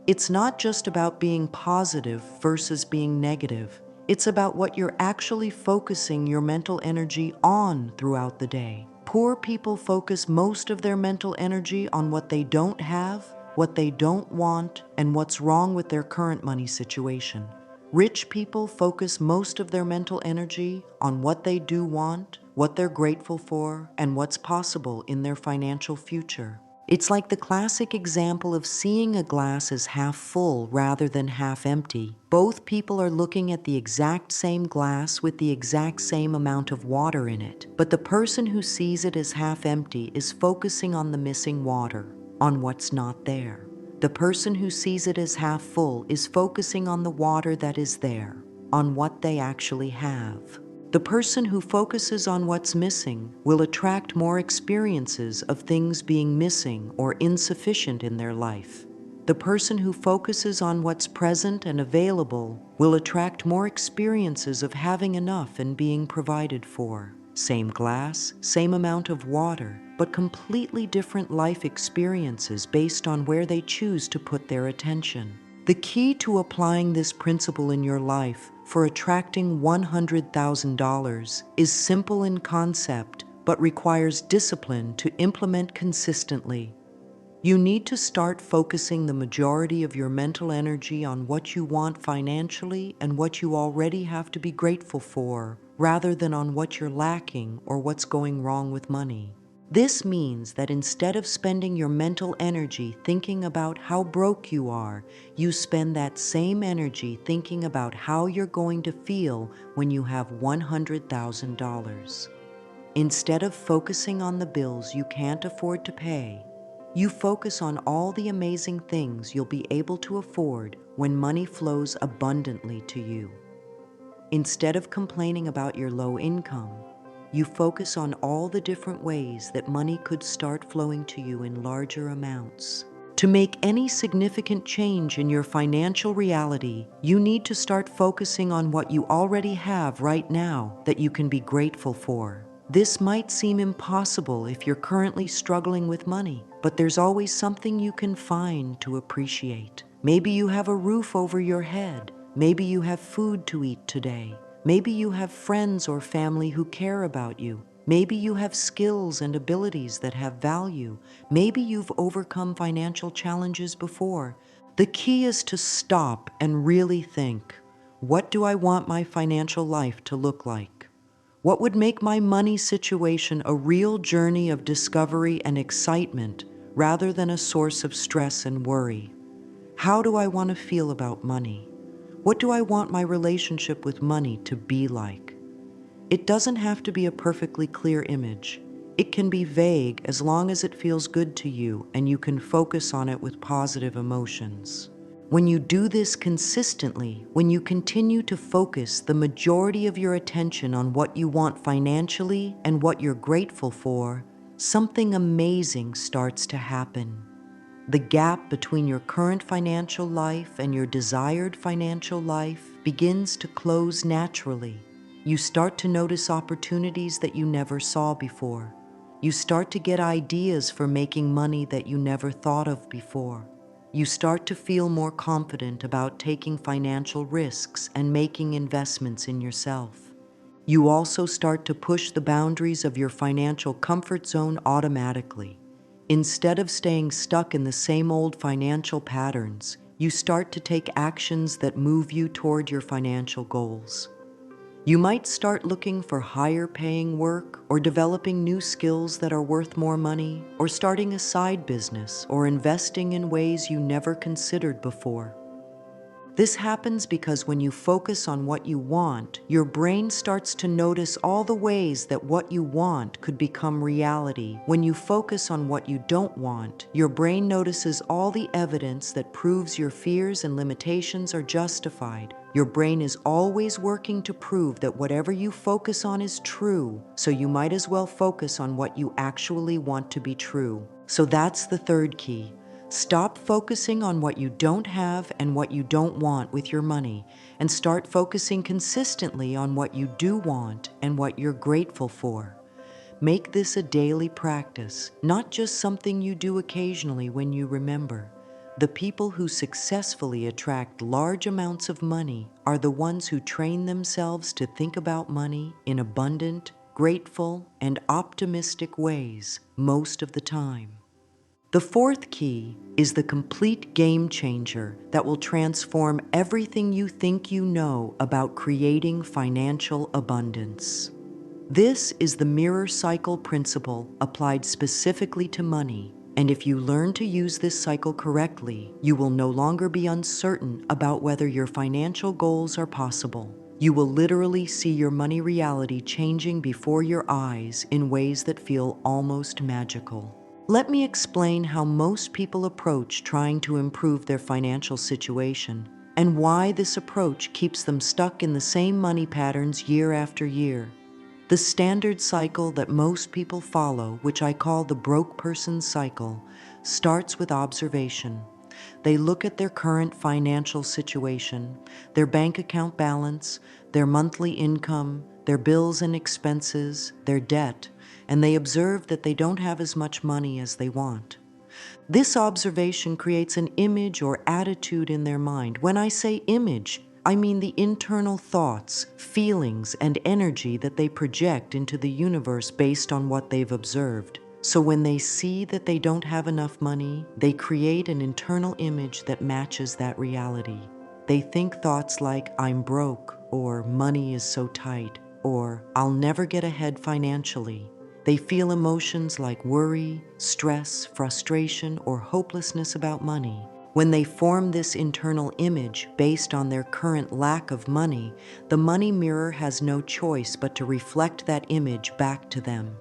It's not just about being positive versus being negative. It's about what you're actually focusing your mental energy on throughout the day. Poor people focus most of their mental energy on what they don't have, what they don't want, and what's wrong with their current money situation. Rich people focus most of their mental energy on what they do want, what they're grateful for, and what's possible in their financial future. It's like the classic example of seeing a glass as half full rather than half empty. Both people are looking at the exact same glass with the exact same amount of water in it, but the person who sees it as half empty is focusing on the missing water, on what's not there. The person who sees it as half full is focusing on the water that is there, on what they actually have. The person who focuses on what's missing will attract more experiences of things being missing or insufficient in their life. The person who focuses on what's present and available will attract more experiences of having enough and being provided for. Same glass, same amount of water, but completely different life experiences based on where they choose to put their attention. The key to applying this principle in your life for attracting $100,000 is simple in concept, but requires discipline to implement consistently. You need to start focusing the majority of your mental energy on what you want financially and what you already have to be grateful for, rather than on what you're lacking or what's going wrong with money. This means that instead of spending your mental energy thinking about how broke you are, you spend that same energy thinking about how you're going to feel when you have $100,000. Instead of focusing on the bills you can't afford to pay, you focus on all the amazing things you'll be able to afford when money flows abundantly to you. Instead of complaining about your low income, you focus on all the different ways that money could start flowing to you in larger amounts. To make any significant change in your financial reality, you need to start focusing on what you already have right now that you can be grateful for. This might seem impossible if you're currently struggling with money, but there's always something you can find to appreciate. Maybe you have a roof over your head. Maybe you have food to eat today. Maybe you have friends or family who care about you. Maybe you have skills and abilities that have value. Maybe you've overcome financial challenges before. The key is to stop and really think, what do I want my financial life to look like? What would make my money situation a real journey of discovery and excitement rather than a source of stress and worry? How do I want to feel about money? What do I want my relationship with money to be like? It doesn't have to be a perfectly clear image. It can be vague as long as it feels good to you and you can focus on it with positive emotions. When you do this consistently, when you continue to focus the majority of your attention on what you want financially and what you're grateful for, something amazing starts to happen. The gap between your current financial life and your desired financial life begins to close naturally. You start to notice opportunities that you never saw before. You start to get ideas for making money that you never thought of before. You start to feel more confident about taking financial risks and making investments in yourself. You also start to push the boundaries of your financial comfort zone automatically. Instead of staying stuck in the same old financial patterns, you start to take actions that move you toward your financial goals. You might start looking for higher paying work or developing new skills that are worth more money, or starting a side business or investing in ways you never considered before. This happens because when you focus on what you want, your brain starts to notice all the ways that what you want could become reality. When you focus on what you don't want, your brain notices all the evidence that proves your fears and limitations are justified. Your brain is always working to prove that whatever you focus on is true, so you might as well focus on what you actually want to be true. So that's the third key. Stop focusing on what you don't have and what you don't want with your money, and start focusing consistently on what you do want and what you're grateful for. Make this a daily practice, not just something you do occasionally when you remember. The people who successfully attract large amounts of money are the ones who train themselves to think about money in abundant, grateful, and optimistic ways most of the time. The fourth key is the complete game changer that will transform everything you think you know about creating financial abundance. This is the mirror cycle principle applied specifically to money, and if you learn to use this cycle correctly, you will no longer be uncertain about whether your financial goals are possible. You will literally see your money reality changing before your eyes in ways that feel almost magical. Let me explain how most people approach trying to improve their financial situation and why this approach keeps them stuck in the same money patterns year after year. The standard cycle that most people follow, which I call the broke person cycle, starts with observation. They look at their current financial situation, their bank account balance, their monthly income, their bills and expenses, their debt, and they observe that they don't have as much money as they want. This observation creates an image or attitude in their mind. When I say image, I mean the internal thoughts, feelings, and energy that they project into the universe based on what they've observed. So when they see that they don't have enough money, they create an internal image that matches that reality. They think thoughts like, I'm broke, or money is so tight, or I'll never get ahead financially. They feel emotions like worry, stress, frustration, or hopelessness about money. When they form this internal image based on their current lack of money, the money mirror has no choice but to reflect that image back to them.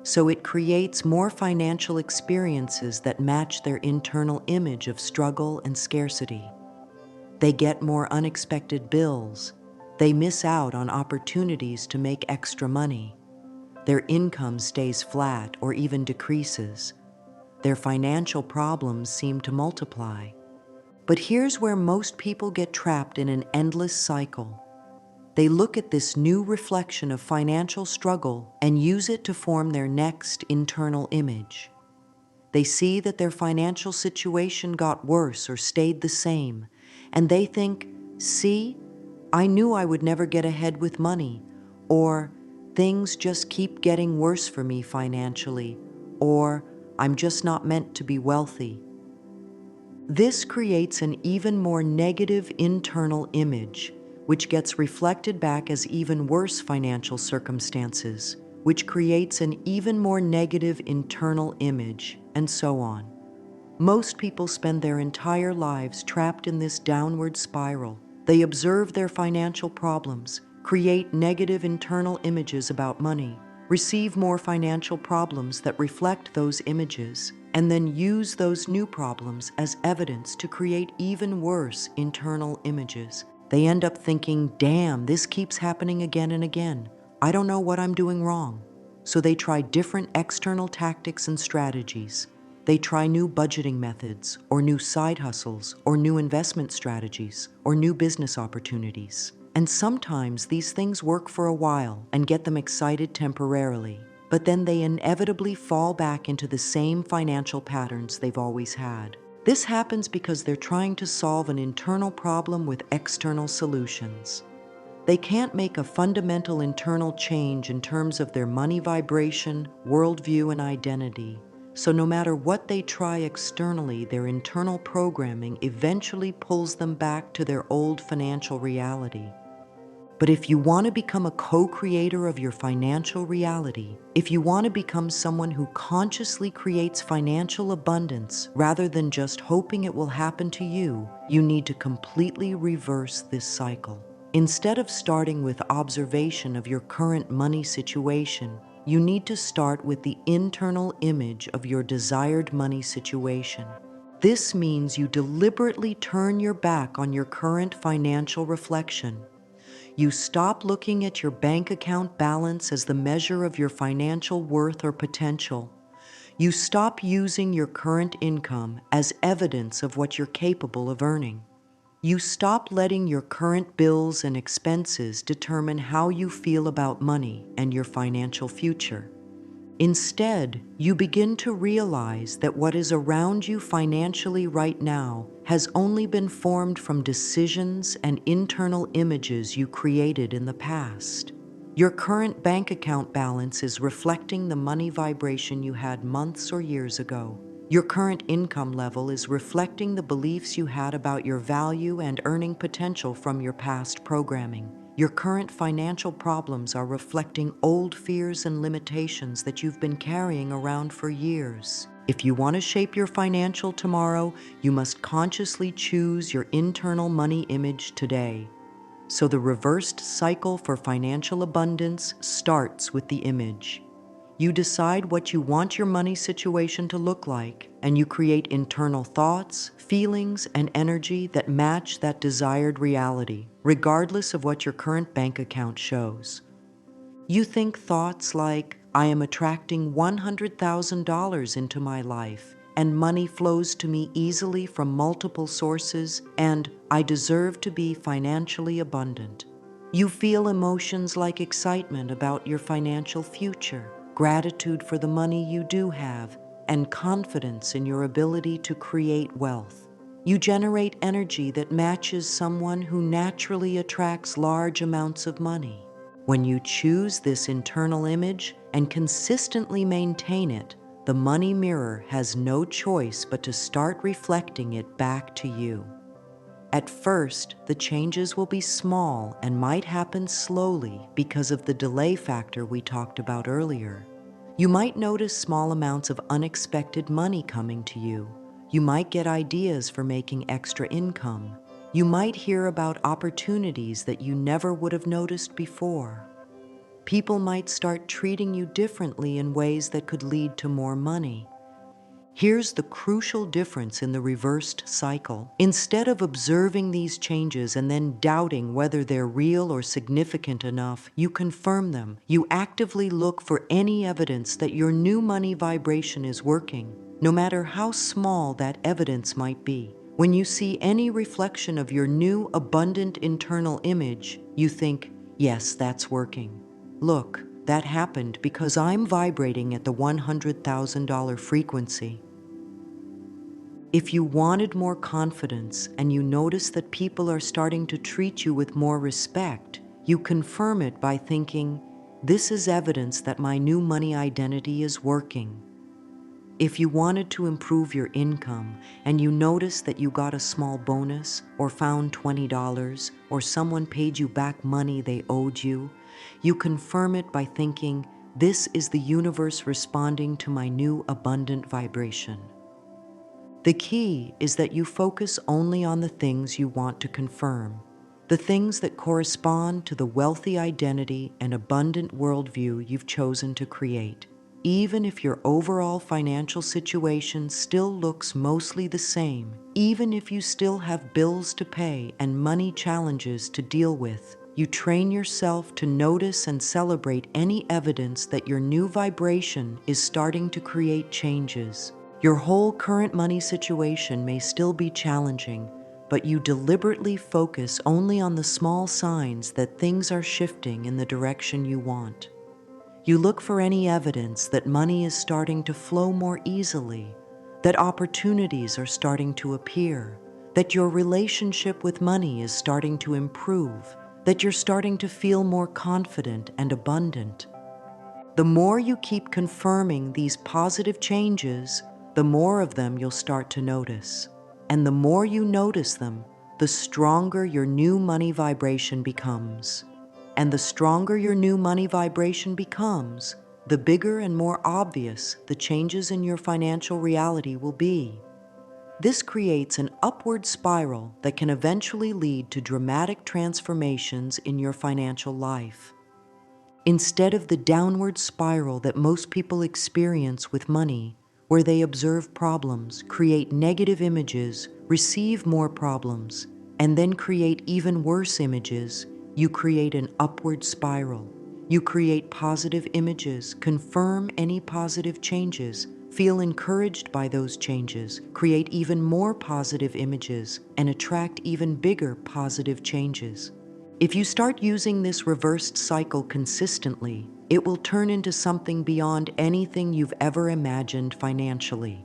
So it creates more financial experiences that match their internal image of struggle and scarcity. They get more unexpected bills. They miss out on opportunities to make extra money. Their income stays flat or even decreases. Their financial problems seem to multiply. But here's where most people get trapped in an endless cycle. They look at this new reflection of financial struggle and use it to form their next internal image. They see that their financial situation got worse or stayed the same, and they think, see, I knew I would never get ahead with money, or things just keep getting worse for me financially, or I'm just not meant to be wealthy. This creates an even more negative internal image, which gets reflected back as even worse financial circumstances, which creates an even more negative internal image, and so on. Most people spend their entire lives trapped in this downward spiral. They observe their financial problems, create negative internal images about money, receive more financial problems that reflect those images, and then use those new problems as evidence to create even worse internal images. They end up thinking, damn, this keeps happening again and again. I don't know what I'm doing wrong. So they try different external tactics and strategies. They try new budgeting methods, or new side hustles, or new investment strategies, or new business opportunities. And sometimes these things work for a while and get them excited temporarily, but then they inevitably fall back into the same financial patterns they've always had. This happens because they're trying to solve an internal problem with external solutions. They can't make a fundamental internal change in terms of their money vibration, worldview, and identity. So no matter what they try externally, their internal programming eventually pulls them back to their old financial reality. But if you want to become a co-creator of your financial reality, if you want to become someone who consciously creates financial abundance rather than just hoping it will happen to you, you need to completely reverse this cycle. Instead of starting with observation of your current money situation, you need to start with the internal image of your desired money situation. This means you deliberately turn your back on your current financial reflection. You stop looking at your bank account balance as the measure of your financial worth or potential. You stop using your current income as evidence of what you're capable of earning. You stop letting your current bills and expenses determine how you feel about money and your financial future. Instead, you begin to realize that what is around you financially right now has only been formed from decisions and internal images you created in the past. Your current bank account balance is reflecting the money vibration you had months or years ago. Your current income level is reflecting the beliefs you had about your value and earning potential from your past programming. Your current financial problems are reflecting old fears and limitations that you've been carrying around for years. If you want to shape your financial tomorrow, you must consciously choose your internal money image today. So the reversed cycle for financial abundance starts with the image. You decide what you want your money situation to look like, and you create internal thoughts, feelings, and energy that match that desired reality, regardless of what your current bank account shows. You think thoughts like, I am attracting $100,000 into my life, and money flows to me easily from multiple sources, and I deserve to be financially abundant. You feel emotions like excitement about your financial future, gratitude for the money you do have, and confidence in your ability to create wealth. You generate energy that matches someone who naturally attracts large amounts of money. When you choose this internal image and consistently maintain it, the money mirror has no choice but to start reflecting it back to you. At first, the changes will be small and might happen slowly because of the delay factor we talked about earlier. You might notice small amounts of unexpected money coming to you. You might get ideas for making extra income. You might hear about opportunities that you never would have noticed before. People might start treating you differently in ways that could lead to more money. Here's the crucial difference in the reversed cycle. Instead of observing these changes and then doubting whether they're real or significant enough, you confirm them. You actively look for any evidence that your new money vibration is working, no matter how small that evidence might be. When you see any reflection of your new abundant internal image, you think, yes, that's working. Look, that happened because I'm vibrating at the $100,000 frequency. If you wanted more confidence and you notice that people are starting to treat you with more respect, you confirm it by thinking, this is evidence that my new money identity is working. If you wanted to improve your income and you notice that you got a small bonus or found $20 or someone paid you back money they owed you, you confirm it by thinking, this is the universe responding to my new abundant vibration. The key is that you focus only on the things you want to confirm, the things that correspond to the wealthy identity and abundant worldview you've chosen to create. Even if your overall financial situation still looks mostly the same, even if you still have bills to pay and money challenges to deal with, you train yourself to notice and celebrate any evidence that your new vibration is starting to create changes. Your whole current money situation may still be challenging, but you deliberately focus only on the small signs that things are shifting in the direction you want. You look for any evidence that money is starting to flow more easily, that opportunities are starting to appear, that your relationship with money is starting to improve, that you're starting to feel more confident and abundant. The more you keep confirming these positive changes, the more of them you'll start to notice. And the more you notice them, the stronger your new money vibration becomes. And the stronger your new money vibration becomes, the bigger and more obvious the changes in your financial reality will be. This creates an upward spiral that can eventually lead to dramatic transformations in your financial life. Instead of the downward spiral that most people experience with money, where they observe problems, create negative images, receive more problems, and then create even worse images, you create an upward spiral. You create positive images, confirm any positive changes, feel encouraged by those changes, create even more positive images, and attract even bigger positive changes. If you start using this reversed cycle consistently, it will turn into something beyond anything you've ever imagined financially.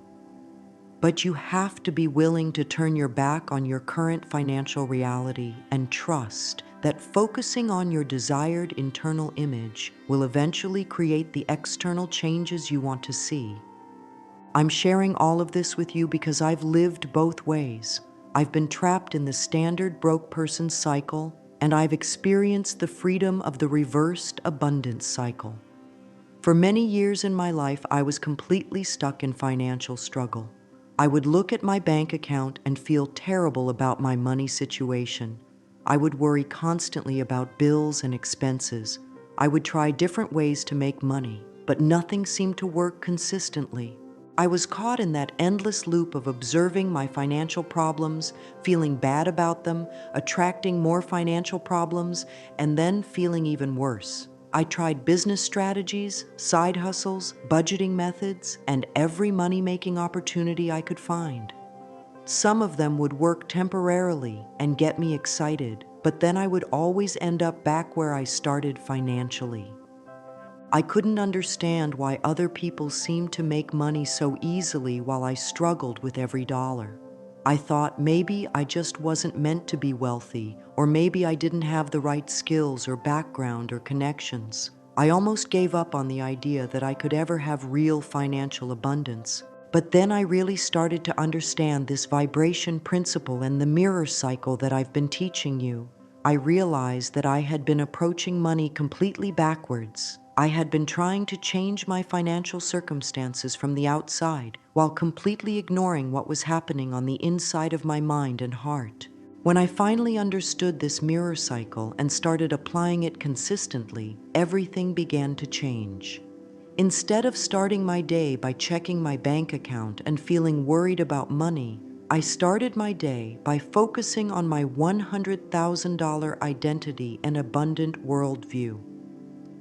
But you have to be willing to turn your back on your current financial reality and trust that focusing on your desired internal image will eventually create the external changes you want to see. I'm sharing all of this with you because I've lived both ways. I've been trapped in the standard broke person cycle, and I've experienced the freedom of the reversed abundance cycle. For many years in my life, I was completely stuck in financial struggle. I would look at my bank account and feel terrible about my money situation. I would worry constantly about bills and expenses. I would try different ways to make money, but nothing seemed to work consistently. I was caught in that endless loop of observing my financial problems, feeling bad about them, attracting more financial problems, and then feeling even worse. I tried business strategies, side hustles, budgeting methods, and every money-making opportunity I could find. Some of them would work temporarily and get me excited, but then I would always end up back where I started financially. I couldn't understand why other people seemed to make money so easily while I struggled with every dollar. I thought maybe I just wasn't meant to be wealthy, or maybe I didn't have the right skills or background or connections. I almost gave up on the idea that I could ever have real financial abundance. But then I really started to understand this vibration principle and the mirror cycle that I've been teaching you. I realized that I had been approaching money completely backwards. I had been trying to change my financial circumstances from the outside while completely ignoring what was happening on the inside of my mind and heart. When I finally understood this mirror cycle and started applying it consistently, everything began to change. Instead of starting my day by checking my bank account and feeling worried about money, I started my day by focusing on my $100,000 identity and abundant worldview.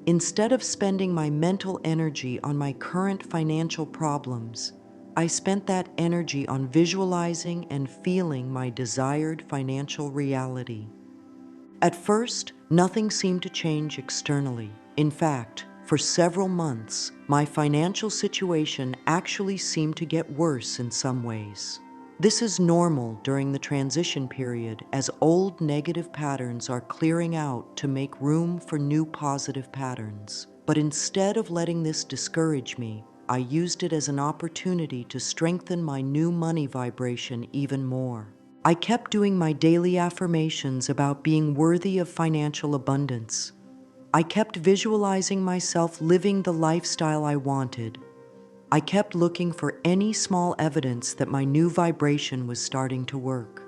Instead of spending my mental energy on my current financial problems, I spent that energy on visualizing and feeling my desired financial reality. At first, nothing seemed to change externally. In fact, for several months, my financial situation actually seemed to get worse in some ways. This is normal during the transition period as old negative patterns are clearing out to make room for new positive patterns. But instead of letting this discourage me, I used it as an opportunity to strengthen my new money vibration even more. I kept doing my daily affirmations about being worthy of financial abundance. I kept visualizing myself living the lifestyle I wanted. I kept looking for any small evidence that my new vibration was starting to work.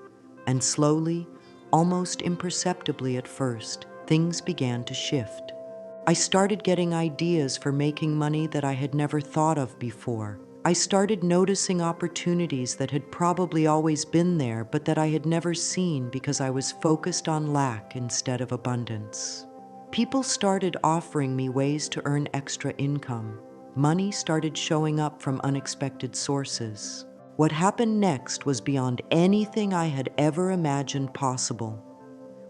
And slowly, almost imperceptibly at first, things began to shift. I started getting ideas for making money that I had never thought of before. I started noticing opportunities that had probably always been there, but that I had never seen because I was focused on lack instead of abundance. People started offering me ways to earn extra income. Money started showing up from unexpected sources. What happened next was beyond anything I had ever imagined possible.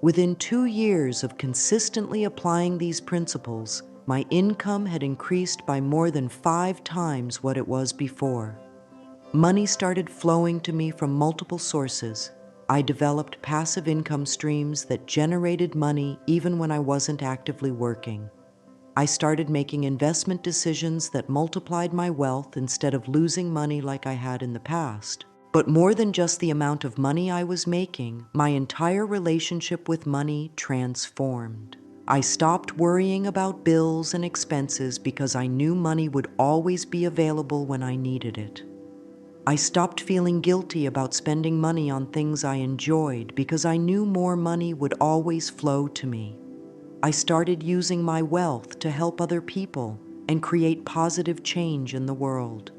Within 2 years of consistently applying these principles, my income had increased by more than 5 times what it was before. Money started flowing to me from multiple sources. I developed passive income streams that generated money even when I wasn't actively working. I started making investment decisions that multiplied my wealth instead of losing money like I had in the past. But more than just the amount of money I was making, my entire relationship with money transformed. I stopped worrying about bills and expenses because I knew money would always be available when I needed it. I stopped feeling guilty about spending money on things I enjoyed because I knew more money would always flow to me. I started using my wealth to help other people and create positive change in the world.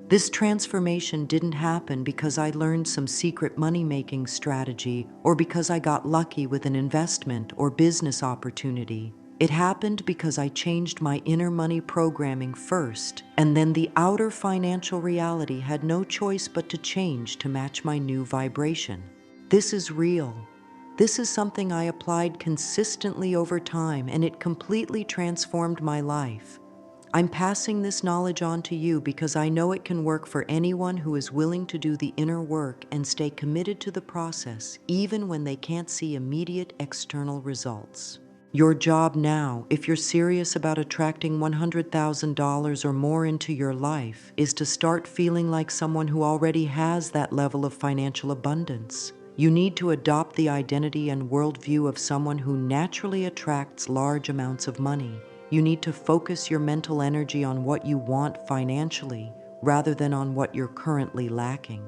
This transformation didn't happen because I learned some secret money-making strategy or because I got lucky with an investment or business opportunity. It happened because I changed my inner money programming first, and then the outer financial reality had no choice but to change to match my new vibration. This is real. This is something I applied consistently over time, and it completely transformed my life. I'm passing this knowledge on to you because I know it can work for anyone who is willing to do the inner work and stay committed to the process, even when they can't see immediate external results. Your job now, if you're serious about attracting $100,000 or more into your life, is to start feeling like someone who already has that level of financial abundance. You need to adopt the identity and worldview of someone who naturally attracts large amounts of money. You need to focus your mental energy on what you want financially, rather than on what you're currently lacking.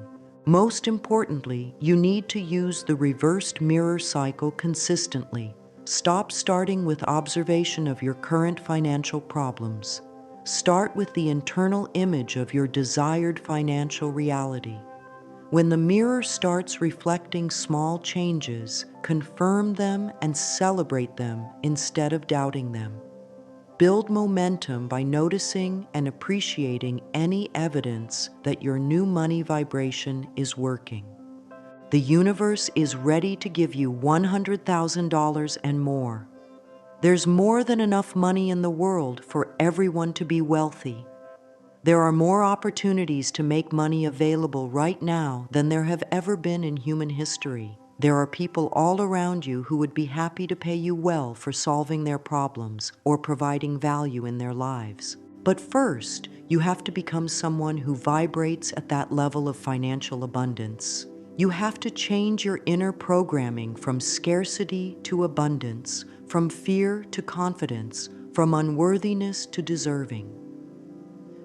Most importantly, you need to use the reversed mirror cycle consistently. Stop starting with observation of your current financial problems. Start with the internal image of your desired financial reality. When the mirror starts reflecting small changes, confirm them and celebrate them instead of doubting them. Build momentum by noticing and appreciating any evidence that your new money vibration is working. The universe is ready to give you $100,000 and more. There's more than enough money in the world for everyone to be wealthy. There are more opportunities to make money available right now than there have ever been in human history. There are people all around you who would be happy to pay you well for solving their problems or providing value in their lives. But first, you have to become someone who vibrates at that level of financial abundance. You have to change your inner programming from scarcity to abundance, from fear to confidence, from unworthiness to deserving.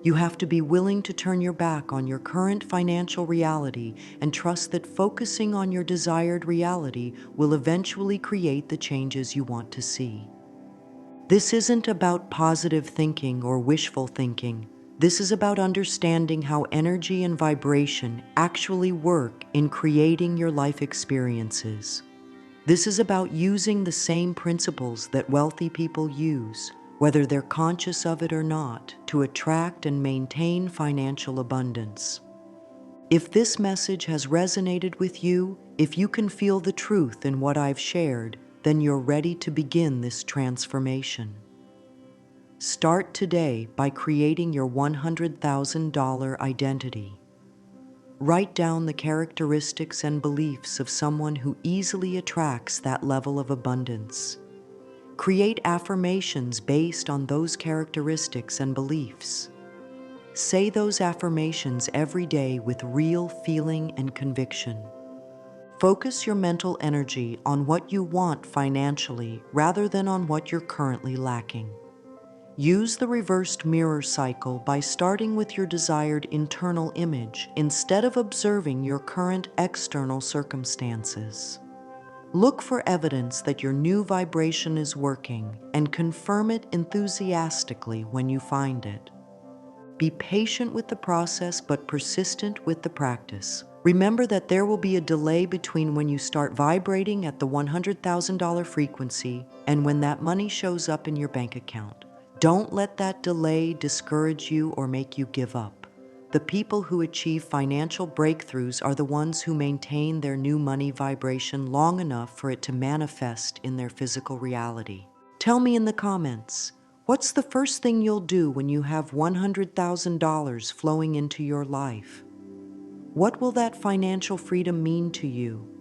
You have to be willing to turn your back on your current financial reality and trust that focusing on your desired reality will eventually create the changes you want to see. This isn't about positive thinking or wishful thinking. This is about understanding how energy and vibration actually work in creating your life experiences. This is about using the same principles that wealthy people use, whether they're conscious of it or not, to attract and maintain financial abundance. If this message has resonated with you, if you can feel the truth in what I've shared, then you're ready to begin this transformation. Start today by creating your $100,000 identity. Write down the characteristics and beliefs of someone who easily attracts that level of abundance. Create affirmations based on those characteristics and beliefs. Say those affirmations every day with real feeling and conviction. Focus your mental energy on what you want financially rather than on what you're currently lacking. Use the reversed mirror cycle by starting with your desired internal image instead of observing your current external circumstances. Look for evidence that your new vibration is working and confirm it enthusiastically when you find it. Be patient with the process but persistent with the practice. Remember that there will be a delay between when you start vibrating at the $100,000 frequency and when that money shows up in your bank account. Don't let that delay discourage you or make you give up. The people who achieve financial breakthroughs are the ones who maintain their new money vibration long enough for it to manifest in their physical reality. Tell me in the comments, what's the first thing you'll do when you have $100,000 flowing into your life? What will that financial freedom mean to you?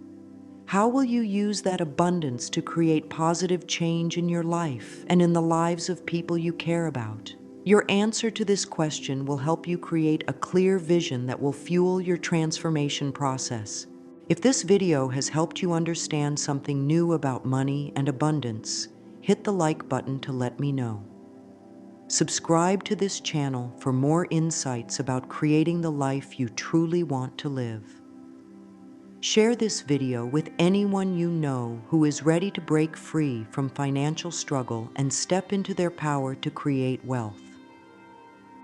How will you use that abundance to create positive change in your life and in the lives of people you care about? Your answer to this question will help you create a clear vision that will fuel your transformation process. If this video has helped you understand something new about money and abundance, hit the like button to let me know. Subscribe to this channel for more insights about creating the life you truly want to live. Share this video with anyone you know who is ready to break free from financial struggle and step into their power to create wealth.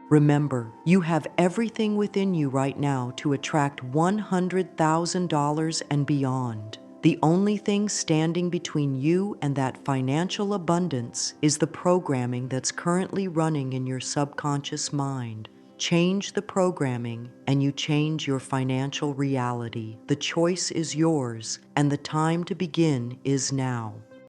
Remember, you have everything within you right now to attract $100,000 and beyond. The only thing standing between you and that financial abundance is the programming that's currently running in your subconscious mind. Change the programming and you change your financial reality. The choice is yours, and the time to begin is now.